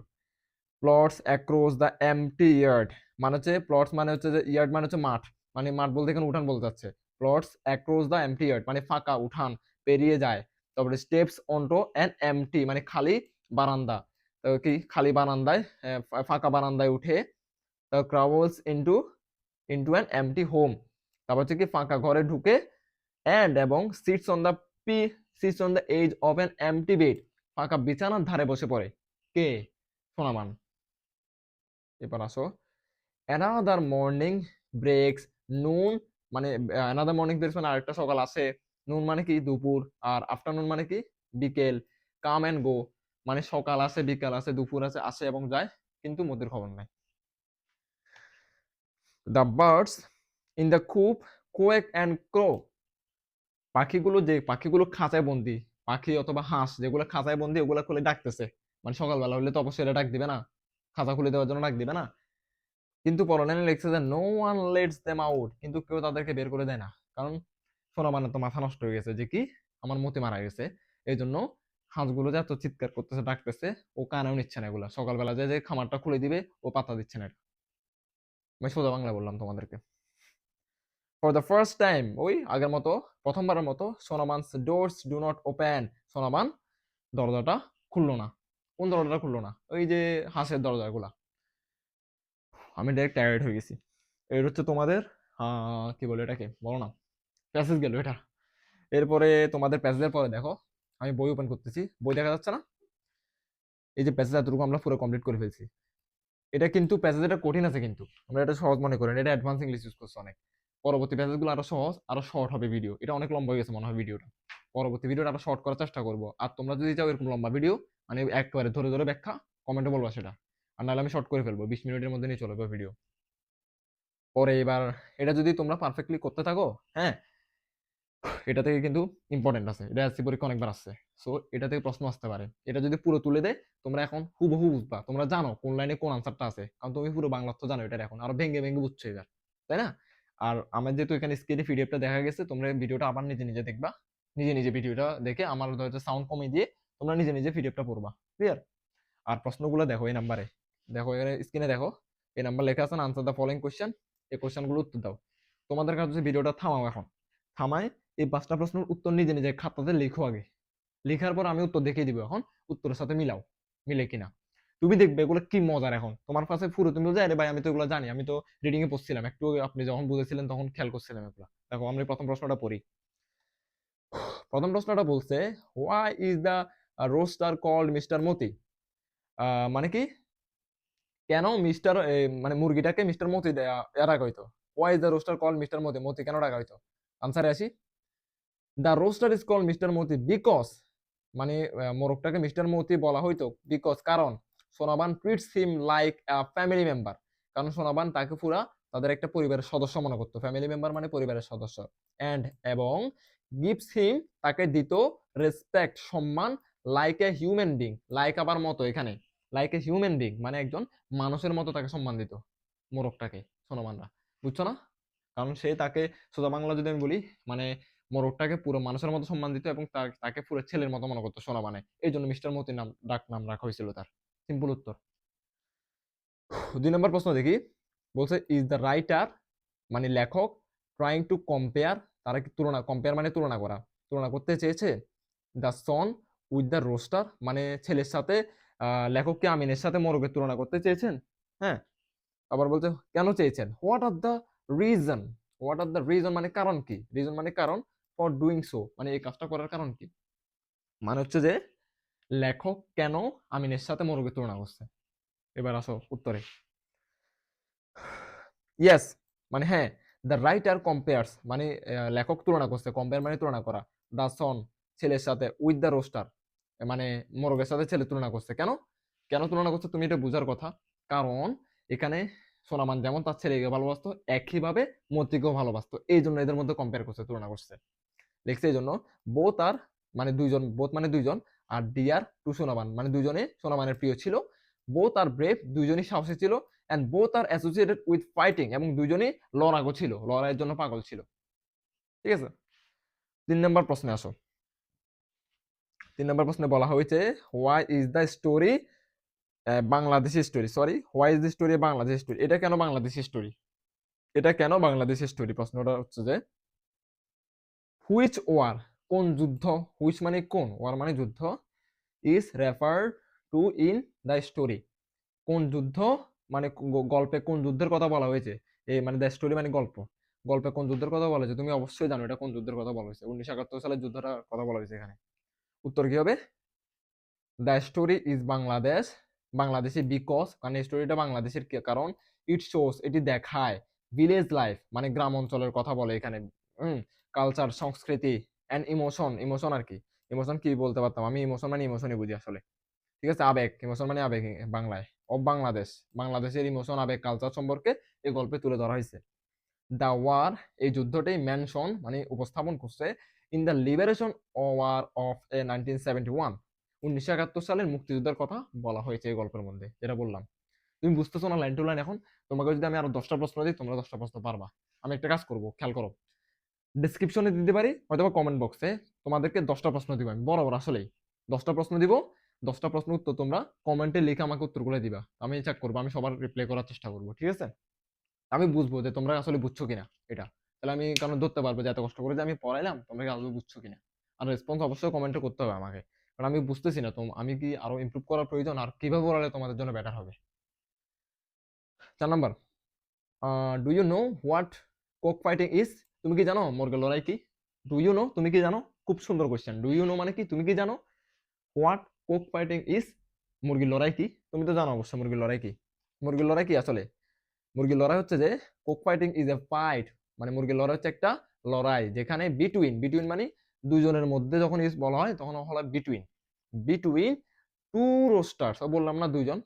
Plots across the MT yard, মানে হচ্ছে প্লটস মানে হচ্ছে যে ইয়ার্ড মানে হচ্ছে মাঠ, মানে মাঠ বলতে এখানে উঠান বলতে চাচ্ছে। Plots across the MT yard মানে ফাঁকা উঠান পেরিয়ে যায়। তারপরে স্টেপস অনটো অ্যান এমটি মানে খালি বারান্দা, তো কি খালি বারান্দায়, ফাঁকা বারান্দায় উঠে। Crawls into into an empty home, তারপর হচ্ছে কি ফাঁকা ঘরে ঢুকে। অ্যান্ড এবং সিটস অন দ্য পি sits on the edge of an empty bed, ফাঁকা বিছানার ধারে বসে পড়ে। কে? সোনামান। এবার আসো, অ্যানাদার মর্নিং ব্রেকস নুন, মানে অ্যানাদার মর্নিং ব্রেকস মানে আরেকটা সকাল আসে। নুন মানে কি দুপুর, আর আফটারনুন মানে কি বিকেল। কাম এন্ড গো মানে সকাল আসে, বিকাল আসে, দুপুর আছে, আসে এবং যায়, কিন্তু মধ্যের খবর নাই। The birds in the coop quack and crow, পাখিগুলো খাঁচায় বন্দি, পাখি অথবা হাঁস যেগুলো খাঁচায় বন্দি ওগুলো খুলে ডাকতেছে, মানে সকালবেলা হলে তো অবশ্যই এটা ডাক দিবে না, খাঁচা খুলে দেওয়ার জন্য ডাক দিবে না। কিন্তু পরলাইনে লিখছে যে no one lets them out, কিন্তু কেউ তাদেরকে বের করে দেয় না, কারণ সোনামানের তো মাথা নষ্ট হয়ে গেছে যে কি আমার মতি মারা গেছে। এই জন্য হাঁসগুলো যে এত চিৎকার করতেছে ডাকতেছে, ও কানেও নিচ্ছে না এগুলা, সকালবেলা যে যে খামারটা খুলে দিবে ও পাত্তা দিচ্ছে না এটা। আমি সোজা বাংলা বললাম তোমাদেরকে। ফর দ্য ফার্স্ট টাইম, ওই আগের মতো প্রথমবারের মতো, Sonaman's doors do not open, Sonaman দরজাটা খুললো না। কোন দরজাটা খুললো না? ওই যে হাঁসের দরজাগুলা। আমি ডাইরেক্ট টায়ার্ড হয়ে গেছি। এর হচ্ছে তোমাদের কি বলে এটাকে বলো না, প্যাসেজ গেল এটা। এরপরে তোমাদের প্যাসেজের পরে দেখো, আমি বই ওপেন করতেছি, বই দেখা যাচ্ছে না? এই যে প্যাসেজ এতটুকু আমরা পুরো কমপ্লিট করে ফেলছি। এটা কিন্তু প্যাসেজ এটা কঠিন আছে, কিন্তু আমরা এটা সহজ মনে করেন, এটা অ্যাডভান্স ইংলিশ ইউজ করছে অনেক। পরবর্তী প্যাসেজগুলো আরো সহজ, আরো শর্ট হবে ভিডিও, এটা অনেক লম্বা হয়ে গেছে মনে হয় ভিডিওটা। পরবর্তী ভিডিওটা আরো শর্ট করার চেষ্টা করবো, আর তোমরা যদি চাও এরকম লম্বা ভিডিও মানে একবারে ধরে ধরে ব্যাখ্যা, কমেন্টে বলবা সেটা। আর নাহলে আমি শর্ট করে ফেলবো, 20 মিনিটের মধ্যে নিয়ে চলে যাবো ভিডিও। পরে এবার এটা যদি তোমরা পারফেক্টলি করতে থাকো, হ্যাঁ, এটা থেকে কিন্তু ইম্পর্টেন্ট আছে, এটা এসএসসি পরীক্ষা অনেকবার আসছে। সো এটা থেকে প্রশ্ন আসতে পারে, এটা যদি পুরো তুলে দেয় তোমরা এখন হুবহু বুঝবা, তোমরা জানো কোন লাইনে কোন আনসারটা আছে, কারণ তুমি পুরো বাংলা তো জানো, এটা এখন আরো ভেঙে ভেঙে বুঝছো এবার, তাই না? আর আমার যেহেতু এখানে স্ক্রিনে পিডিএফটা দেখা গেছে, তোমরা ভিডিওটা আবার নিজে নিজে দেখবা, নিজে নিজে ভিডিওটা দেখে আমার হয়তো সাউন্ড কমিয়ে দিয়ে তোমরা নিজে নিজে পিডিএফটা পড়বা। ক্লিয়ার? আর প্রশ্নগুলো দেখো এই নাম্বারে, দেখো এখানে স্ক্রিনে দেখো, এই নাম্বার লেখা আছে না, আনসার দ্য ফলোইং কোশ্চেন, এই কোশ্চেনগুলো উত্তর দাও। তোমাদের কাছে হচ্ছে ভিডিওটা থামাও এখন, থামায় এই 5টা প্রশ্নের উত্তর নিজে নিজে খাতাতে লেখো আগে, লেখার পর আমি উত্তর দেখিয়ে দিব, এখন উত্তরের সাথে মিলাও, মিলে কিনা। তুমি দেখবে এগুলো কি মজার, এখন তোমার কাছে পুরো তুমি বলছো আরে ভাই আমি তো এগুলো জানি, আমি তো রিডিং এ পড়ছিলাম একটু আগে, আপনি যখন বুঝেছিলেন তখন খেয়াল করছিলাম এগুলো। দেখো আমরা প্রথম প্রশ্নটা পড়ি। প্রথম প্রশ্নটা বলছে, why is the rooster called mister Moti, মানে কি, কেন মিস্টার মানে মুরগিটাকে মিস্টার মতি রাখা হইতো? Why is the rooster called mister Moti, Moti কেন রাখা হইতো? আনসারে আসি। The rooster is called mister Moti because, মানে মোরগটাকে মিস্টার মতি বলা হইতো বিকজ কারণ Sonaban treats him like a family member, কারণ সোনাবান তাকে পুরা তাদের একটা পরিবারের সদস্য মনে করতো, ফ্যামিলি মেম্বার মানে পরিবারের সদস্য। এন্ড এবং গিভস হিম তাকে দিত রেসপেক্ট সম্মান, like a human being, like আবার মতো এখানে, লাইক এ হিউম্যান বিং মানে একজন মানুষের মতো তাকে সম্মান দিত মোরগটাকে, সোনামানরা। বুঝছো না? কারণ সে তাকে, সোজা বাংলা যদি আমি বলি, মানে মোরগটাকে পুরো মানুষের মতো সম্মান দিত এবং তাকে পুরো ছেলের মতো মনে করতো সোনামানে, এই জন্য মিস্টার মতি নাম ডাক নাম রাখা হয়েছিল তার। সিম্পল উত্তর। 2 নম্বর প্রশ্ন দেখি, বলছে ইজ দ্য রাইটার মানে লেখক ট্রাইং টু কম্পেয়ার, তারা কি তুলনা, কম্পেয়ার মানে তুলনা করা, তুলনা করতে চেয়েছে the son with the rooster, মানে ছেলের সাথে লেখক কি আমিনের সাথে মোরগের তুলনা করতে চেয়েছেন? হ্যাঁ, আবার বলছে কেন চেয়েছেন, what are the reason, what are the reason মানে কারণ কি, রিজন মানে কারণ, ফর ডুইং সো মানে এই কাজটা করার কারণ কি, মানে হচ্ছে যে লেখক কেন আমিনের সাথে মোরগের তুলনা করছে। এবার আসো উত্তরে। ইয়েস মানে হ্যাঁ, দ্য রাইটার কম্পেয়ার্স মানে লেখক তুলনা করছে, কম্পেয়ার মানে তুলনা করা, দ্য সন ছেলের সাথে, উইথ দ্য রোস্টার মানে মোরগের সাথে ছেলে তুলনা করছে। কেন কেন তুলনা করছে তুমি এটা বুঝার কথা, কারণ এখানে সোনামান যেমন তার ছেলেকে ভালোবাসতো একইভাবে মতিকেও ভালোবাসতো, এই জন্য এদের মধ্যে কম্পেয়ার করছে, তুলনা করছে। লিখছে এই জন্য বোথ আর মানে দুইজন, বোথ মানে দুইজন, আর ডিয়ার টু সোনামান মানে দুইজনে সোনামানের প্রিয় ছিল, বোথ আর ব্রেভ দুইজনই সাহসী ছিল, and both are associated with fighting এবং দুইজনই লড়াগো ছিল, লড়াইয়ের জন্য পাগল ছিল। ঠিক আছে, 3 নম্বর প্রশ্নে আসো। 3 নম্বর প্রশ্নে বলা হয়েছে why is the story Bangladeshi story, sorry why is the story Bangladeshi story, এটা কেন বাংলাদেশি স্টোরি, এটা কেন বাংলাদেশি স্টোরি, প্রশ্নটা হচ্ছে যে হুইচ ওয়ার কোন যুদ্ধ, হুইচ মানে কোন, ওয়ার মানে যুদ্ধ, is refer to in the story কোন যুদ্ধ মানে গল্পে কোন যুদ্ধের কথা বলা হয়েছে, এই মানে দ্য স্টোরি মানে গল্প, গল্পে কোন যুদ্ধের কথা বলা হয়েছে, তুমি অবশ্যই জানো এটা কোন যুদ্ধের কথা বলা হয়েছে, 1971 সালের যুদ্ধটার কথা বলা হয়েছে এখানে। উত্তর কি হবে, the story is Bangladesh, Bangladeshi because মানে স্টোরিটা বাংলাদেশের কারণ, ইট শোস এটি দেখায়, ভিলেজ লাইফ মানে গ্রাম অঞ্চলের কথা বলে এখানে, কালচার সংস্কৃতি, অ্যান্ড ইমোশন, ইমোশন আর কি, ইমোশন কি বলতে পারতাম আমি, ইমোশন মানে ইমোশনই বুঝি আসলে। ঠিক আছে, আবেগ, ইমোশন মানে আবেগ বাংলায়, অফ বাংলাদেশ, বাংলাদেশের ইমোশন আবেগ কালচার সম্পর্কে এই গল্পে তুলে ধরা হয়েছে। দ্য ওয়ার এই যুদ্ধটাই মেনশন মানে উপস্থাপন করছে in the liberation war of a 1971 1971 সালের মুক্তিযুদ্ধের কথা বলা হয়েছে এই গল্পের মধ্যে, যেটা বললাম। তুমি বুঝতেছো না লাইন টু লাইন এখন, তোমাকে যদি আমি আরো 10টা প্রশ্ন দিই তোমরা 10টা প্রশ্ন পারবা। আমি একটা কাজ করবো, খেয়াল করো, ডিসক্রিপশনে দিতে পারি হয়তো কমেন্ট বক্সে, তোমাদেরকে 10টা প্রশ্ন দিব আমি বরাবর, আসলেই 10টা প্রশ্ন দিব, 10টা প্রশ্ন উত্তর তোমরা কমেন্টে লিখে আমাকে উত্তরগুলো দিবা, আমি চেক করবো, আমি সবার রিপ্লাই করার চেষ্টা করবো, ঠিক আছে। আমি বুঝবো যে তোমরা আসলে বুঝছো কিনা এটা, তাহলে আমি কারণ ধরতে পারবো যে এত কষ্ট করে যে আমি পড়াইলাম তোমরা কি আদৌ বুঝছো কিনা। আর রেসপন্স অবশ্যই কমেন্টে করতে হবে আমাকে, কারণ আমি বুঝতেছি না আমি কি আরো ইমপ্রুভ করার প্রয়োজন, আর কিভাবে পড়ালে তোমাদের জন্য বেটার হবে। 4 number, do you know what cock fighting is, তুমি কি জানো মুরগির লড়াই কি, ডু ইউ নো তুমি কি জানো, খুব সুন্দর কোশ্চেন, ডু ইউ নো মানে কি তুমি কি জানো, হোয়াট কক ফাইটিং ইজ মুরগির লড়াই কি, তুমি তো জানো অবশ্যই মুরগির লড়াই কি, মুরগির লড়াই কি আসলে, মুরগির লড়াই হচ্ছে যে cock fighting is a fight মানে মুরগির লড়াই হচ্ছে একটা লড়াই যেখানে বিটুইন, বিটুইন মানে দুজনের মধ্যে যখন ইউজ বলা হয় তখন বলা হয় বিটুইন, বিটুইন টু রোস্টার্স, বললাম না দুইজন,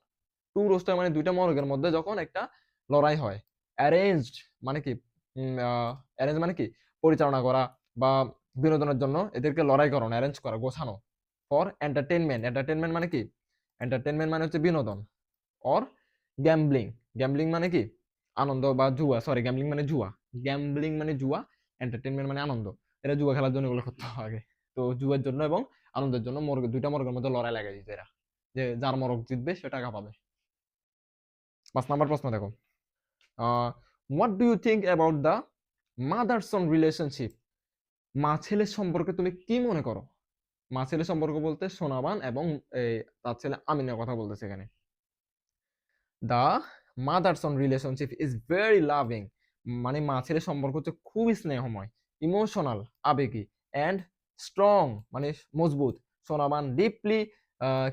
টু রোস্টার মানে দুইটা মুরগির মধ্যে যখন একটা লড়াই হয়, অ্যারেঞ্জড মানে কি, অ্যারেঞ্জ মানে কি পরিচালনা করা বা বিনোদনের জন্য এদেরকে লড়াই করানো, অ্যারেঞ্জ করা, গোছানো, ফর এন্টারটেনমেন্ট, এন্টারটেনমেন্ট মানে কি, এন্টারটেনমেন্ট মানে হচ্ছে বিনোদন, অর গ্যাম্বলিং, গ্যাম্বলিং মানে কি আনন্দ বা জুয়া, সরি গ্যাম্বলিং মানে জুয়া, গ্যাম্বলিং মানে জুয়া, এন্টারটেনমেন্ট মানে আনন্দ, এটা জুয়া খেলার জন্য এগুলো করতে হবে আগে, তো জুয়ার জন্য এবং আনন্দের জন্য দুইটা মর্গের মধ্যে লড়াই লাগাই দিতে এরা, যে যার মরক জিতবে সে টাকা পাবে। 5 নাম্বার প্রশ্ন দেখো, what do you think about the mother son relationship, মা ছেলের সম্পর্কে তুমি কি মনে করো, মা ছেলে সম্পর্ক বলতে সোনাবান এবং তার ছেলে আমিনের কথা বলতেছে এখানে। The mother son relationship is very loving মানে মা ছেলে সম্পর্ক হচ্ছে খুবই স্নেহময়, ইমোশনাল আবেগী, অ্যান্ড স্ট্রং মানে মজবুত, Sonaban deeply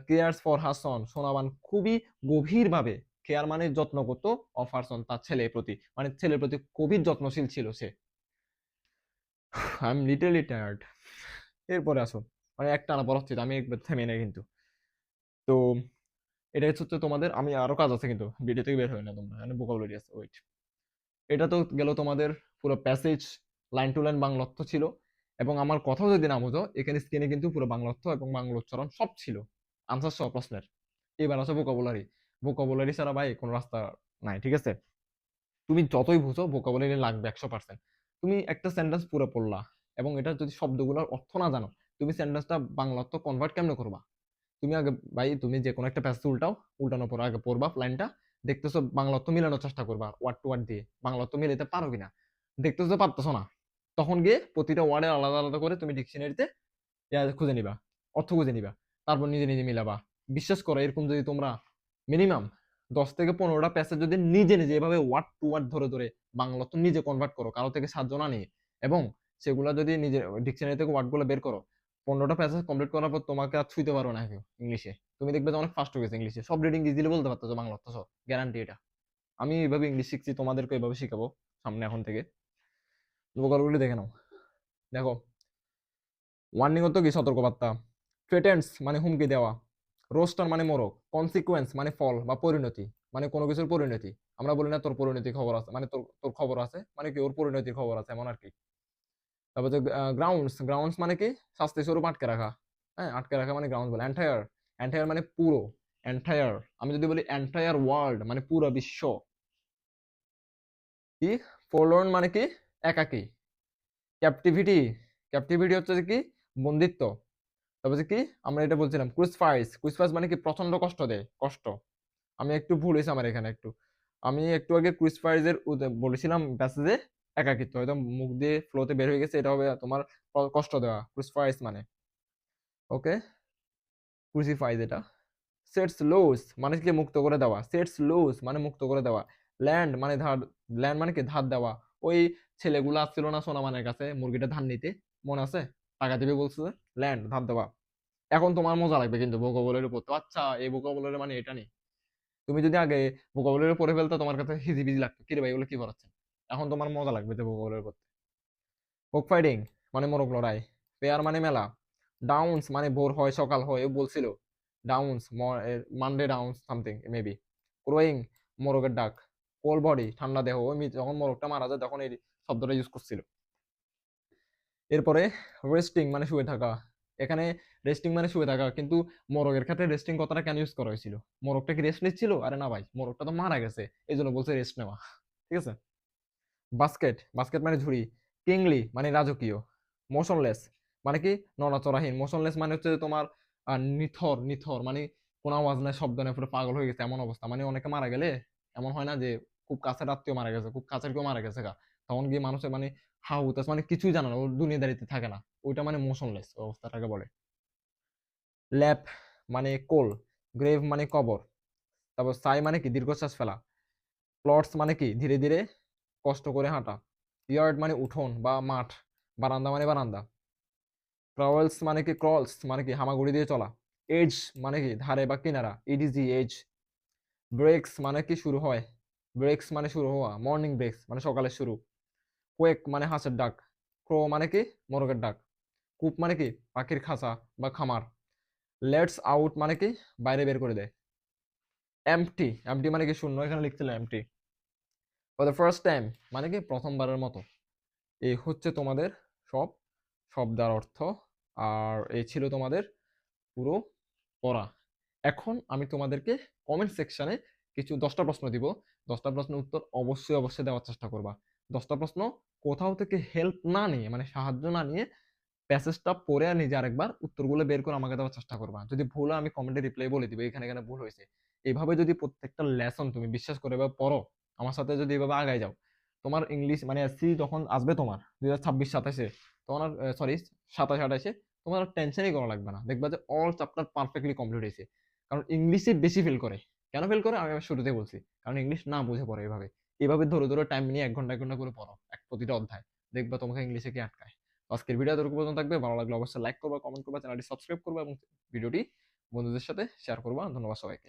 cares for her son, Sonaban খুবই গভীরভাবে, কেয়ার মানে যত্ন করতো, অফ হার সন তার ছেলের প্রতি, মানে ছেলের প্রতি খুবই যত্নশীল ছিল সে। আই এম লিটলি টায়ার্ড, এরপরে আসো, মানে একটা না পড়াচ্ছি আমি একবার থেমে নেই কিন্তু। তো এটা হচ্ছে তোমাদের, আমি আরো কাজ আছে কিন্তু ভিডিও থেকে বের হয় না তোমরা, মানে ভোকাবুলারি আছে, ওয়েট। এটা তো গেল তোমাদের পুরো passage, line to line Bangla অর্থ ছিল, এবং আমার কথাও যদি না বোঝো এখানে স্ক্রিনে কিন্তু পুরো বাংলা অর্থ এবং বাংলা উচ্চারণ সব ছিল, আনসার সহ প্রশ্নের। এবার আছে ভোকাবুলারি, ভোকাবুলারি ছাড়া ভাই কোনো রাস্তা নাই, ঠিক আছে। তুমি যতই বুঝো ভোকাবুলারি লাগবে 100%। তুমি একটা সেন্টেন্স পুরো পড়লা এবং এটা যদি শব্দগুলোর অর্থ না জানো, তুমি সেন্টেন্সটা বাংলা অর্থ কনভার্ট কেমনে করবা, তুমি আগে ভাই তুমি যে কোনো একটা প্যাসেজ উল্টাও, উল্টানোর পর আগে পড়বা লাইনটা, দেখতেছো বাংলা অর্থ মিলানোর চেষ্টা করবা ওয়ার্ড টু ওয়ার্ড দিয়ে, বাংলা অর্থ মিলাতে পারো কিনা, দেখতেছো পারতেছো না, তখন গিয়ে প্রতিটা ওয়ার্ডের আলাদা আলাদা করে তুমি ডিকশনারিতে খুঁজে নিবা, অর্থ খুঁজে নিবা, তারপর নিজে নিজে মিলাবা। বিশ্বাস করো এরকম যদি তোমরা মিনিমাম 10 থেকে 15টা প্যাসেজ যদি নিজে নিজে এভাবে ওয়ার্ড টু ওয়ার্ড ধরে ধরে বাংলা তো নিজে কনভার্ট করো, কারো থেকে সাহায্য না নিয়ে, এবং সেগুলো যদি নিজে ডিকশনারি থেকে ওয়ার্ডগুলো বের করো, 15টা প্যাসেজ কমপ্লিট করার পর তোমাকে আর ছুঁতে পারো না কেউ ইংলিশে। তুমি দেখবে যে অনেক ফাস্ট হয়ে গেছে ইংলিশে, সব রিডিং ইজিলি বলতে পারতেছো বাংলা অর্থ সহ, গ্যারান্টি এটা। আমি এইভাবে ইংলিশ শিখছি, তোমাদেরকে এইভাবে শিখাবো সামনে এখন থেকে। ভোকাবুলারি দেখে নাও। দেখো, ওয়ার্নিং অর্থ কি? সতর্কবার্তা। থ্রেটেন্স মানে হুমকি দেওয়া। রোস্টার মানে মোরগ। কনসিকুয়েন্স মানে ফল বা পরিণতি, মানে কোনো কিছুর পরিণতি। আমরা বলি না তোর পরিণতি খবর আছে, মানে তোর তোর খবর আছে, মানে কি ওর পরিণতির খবর আছে, এমন আর কি। তারপর যে গ্রাউন্ডস, গ্রাউন্ডস মানে কি? শাস্তি স্বরূপ আটকে রাখা। হ্যাঁ, আটকে রাখা মানে গ্রাউন্ড বলে। এন্টায়ার, এন্টায়ার মানে পুরো। এন্টায়ার, আমি যদি বলি এন্টায়ার ওয়ার্ল্ড মানে পুরো বিশ্ব। কি? ফরলর্ন মানে কি? একাকী। ক্যাপটিভিটি, ক্যাপটিভিটি হচ্ছে যে কি? বন্দিত্ব। তারপর যে কি আমরা এটা বলছিলাম, ক্রুসফাইস, ক্রুসফাইস মানে কি? প্রচন্ড কষ্ট দেয়, কষ্ট। আমি একটু ভুল হয়েছে আমার এখানে একটু, আমি একটু আগে ক্রুসফাইজের বলেছিলাম প্যাসেজে একাকিত্ব, হয়তো মুখ দিয়ে ফ্লোতে বের হয়ে গেছে, এটা হবে তোমার কষ্ট দেওয়া, ক্রুসফাইস মানে। ওকে, ক্রুসিফাইজ এটা। সেটস লুজ মানে কি? মুক্ত করে দেওয়া। সেটস লুজ মানে মুক্ত করে দেওয়া। ল্যান্ড মানে ধার, ল্যান্ড মানে কি? ধার দেওয়া। ওই ছেলেগুলো আসছিল না সোনামানের কাছে মুরগিটা ধার নিতে, মনে আছে? টাকা দিবে বলছে, ল্যান্ড ধার দেওয়া। এখন তোমার মজা লাগবে কিন্তু ভোকাবুলারি পড়তে, আচ্ছা এই ভোকাবুলারি মানে এটা নেই। তুমি যদি আগে ভোকাবুলারি পড়ে ফেলতো, তোমার কাছে হিজিবিজি লাগতো, কি রে ভাই এগুলো কি পড়াচ্ছেন। এখন তোমার মজা লাগবে যে ভোকাবুলারি পড়তে। কক ফাইটিং মানে মোরগ লড়াই। পেয়ার মানে মেলা। ডাউন্স মানে ভোর হয়, সকাল হয়, ও বলছিল dawns, Monday dawns something maybe. Crowing মোরগের ডাক। কোল বডি ঠান্ডা দেহ, ওই যখন মোরগটা মারা যায় তখন এই শব্দটা ইউজ করছিল। এরপরে রেস্টিং মানে শুয়ে থাকা। এখানে রেস্টিং মানে শুয়ে থাকা, কিন্তু মোরগের ক্ষেত্রে রেস্টিং কথাটা কেন ইউজ করা হয়েছিল? মোরগটা কি রেস্ট নিচ্ছিল? আরে না ভাই, মোরগটা তো মারা গেছে, এই জন্য বলছে রেস্ট নেওয়া। ঠিক আছে। বাস্কেট, বাস্কেট মানে ঝুড়ি। কিংলি মানে রাজকীয়। মোশনলেস মানে কি? নড়াচড়াহীন। মোশনলেস মানে হচ্ছে যে তোমার নিথর, নিথর মানে কোনো আওয়াজ নাই, শব্দ নেই, পুরো পাগল হয়ে গেছে এমন অবস্থা। মানে অনেকে মারা গেলে এমন হয় না যে খুব কাছের আত্মীয় মারা গেছে, খুব কাছের কেউ মারা গেছে গা, তখন গিয়ে মানুষের মানে হাউ হুতাশ, মানে কিছুই জানে না, ও দুনিয়াদারিতে থাকে না, ওইটা মানে মোশনলেস অবস্থাটাকে বলে। ল্যাপ মানে কোল। গ্রেভ মানে কবর। তারপর সাই মানে কি? দীর্ঘশ্বাস ফেলা। প্লটস মানে কি? ধীরে ধীরে কষ্ট করে হাঁটা। ইয়ার্ড মানে উঠোন বা মাঠ। বারান্দা মানে বারান্দা। ক্রাওয়েলস মানে কি? ক্রলস মানে কি? হামাগুড়ি দিয়ে চলা। এজ মানে কি? ধারে বা কিনারা, ইডিজি এজ। ব্রেক্স মানে কি? শুরু হয়। ব্রেক্স মানে শুরু হওয়া, মর্নিং ব্রেক্স মানে সকালের শুরু। কোয়েক মানে হাঁসের ডাক। ক্রো মানে কি? মোরগের ডাক। কুপ মানে কি? পাখির খাঁচা বা খামার। লেটস আউট মানে কি? বাইরে বের করে দেয়। এমটি, এমটি মানে কি? শূন্য, এখানে লিখছিল empty. For the first time মানে কি? প্রথমবারের মতো। এই হচ্ছে তোমাদের সব শব্দের অর্থ, আর এই ছিল তোমাদের পুরো পড়া। এখন আমি তোমাদেরকে কমেন্ট সেকশনে কিছু 10টা প্রশ্ন দিব, 10টা প্রশ্নের উত্তর অবশ্যই অবশ্যই দেওয়ার চেষ্টা করবা। 10টা প্রশ্ন কোথাও থেকে হেল্প না নিয়ে, মানে সাহায্য না নিয়ে, প্যাসেজটা পড়ে আর নিজে আরেকবার উত্তরগুলো বের করে আমাকে দেওয়ার চেষ্টা করবা। যদি ভুল হয় আমি কমেন্টে রিপ্লাই বলে দিব, এখানে এখানে ভুল হয়েছে। এইভাবে যদি প্রত্যেকটা লেসন তুমি বিশ্বাস করে এভাবে পড়ো, আমার সাথে যদি এভাবে আগায় যাও, তোমার ইংলিশ মানে এসসি যখন আসবে তোমার 2026-27-এ, তখন আর সরি 27-28-এ, তোমার আর টেনশনই করা লাগবে না, দেখবা যে অল চ্যাপ্টার পারফেক্টলি কমপ্লিট হয়েছে। কারণ ইংলিশে বেশি ফিল করে। কেন ফেল করে আমি শুরুতে বলছি, কারণ ইংলিশ না বুঝে পড়ে। এভাবে এভাবে ধরে ধরে টাইম নিয়ে 1 ঘন্টা 1 ঘন্টা করে পড়ো এক প্রতিটা অধ্যায়, দেখবা তোমাকে ইংলিশে কি আটকায়। তো আজকের ভিডিও এতটুকু পর্যন্ত থাকবে, ভালো লাগলে অবশ্যই লাইক করবা, কমেন্ট করবা, চ্যানেলটি সাবস্ক্রাইব করবা এবং ভিডিওটি বন্ধুদের সাথে শেয়ার করবা। ধন্যবাদ সবাইকে।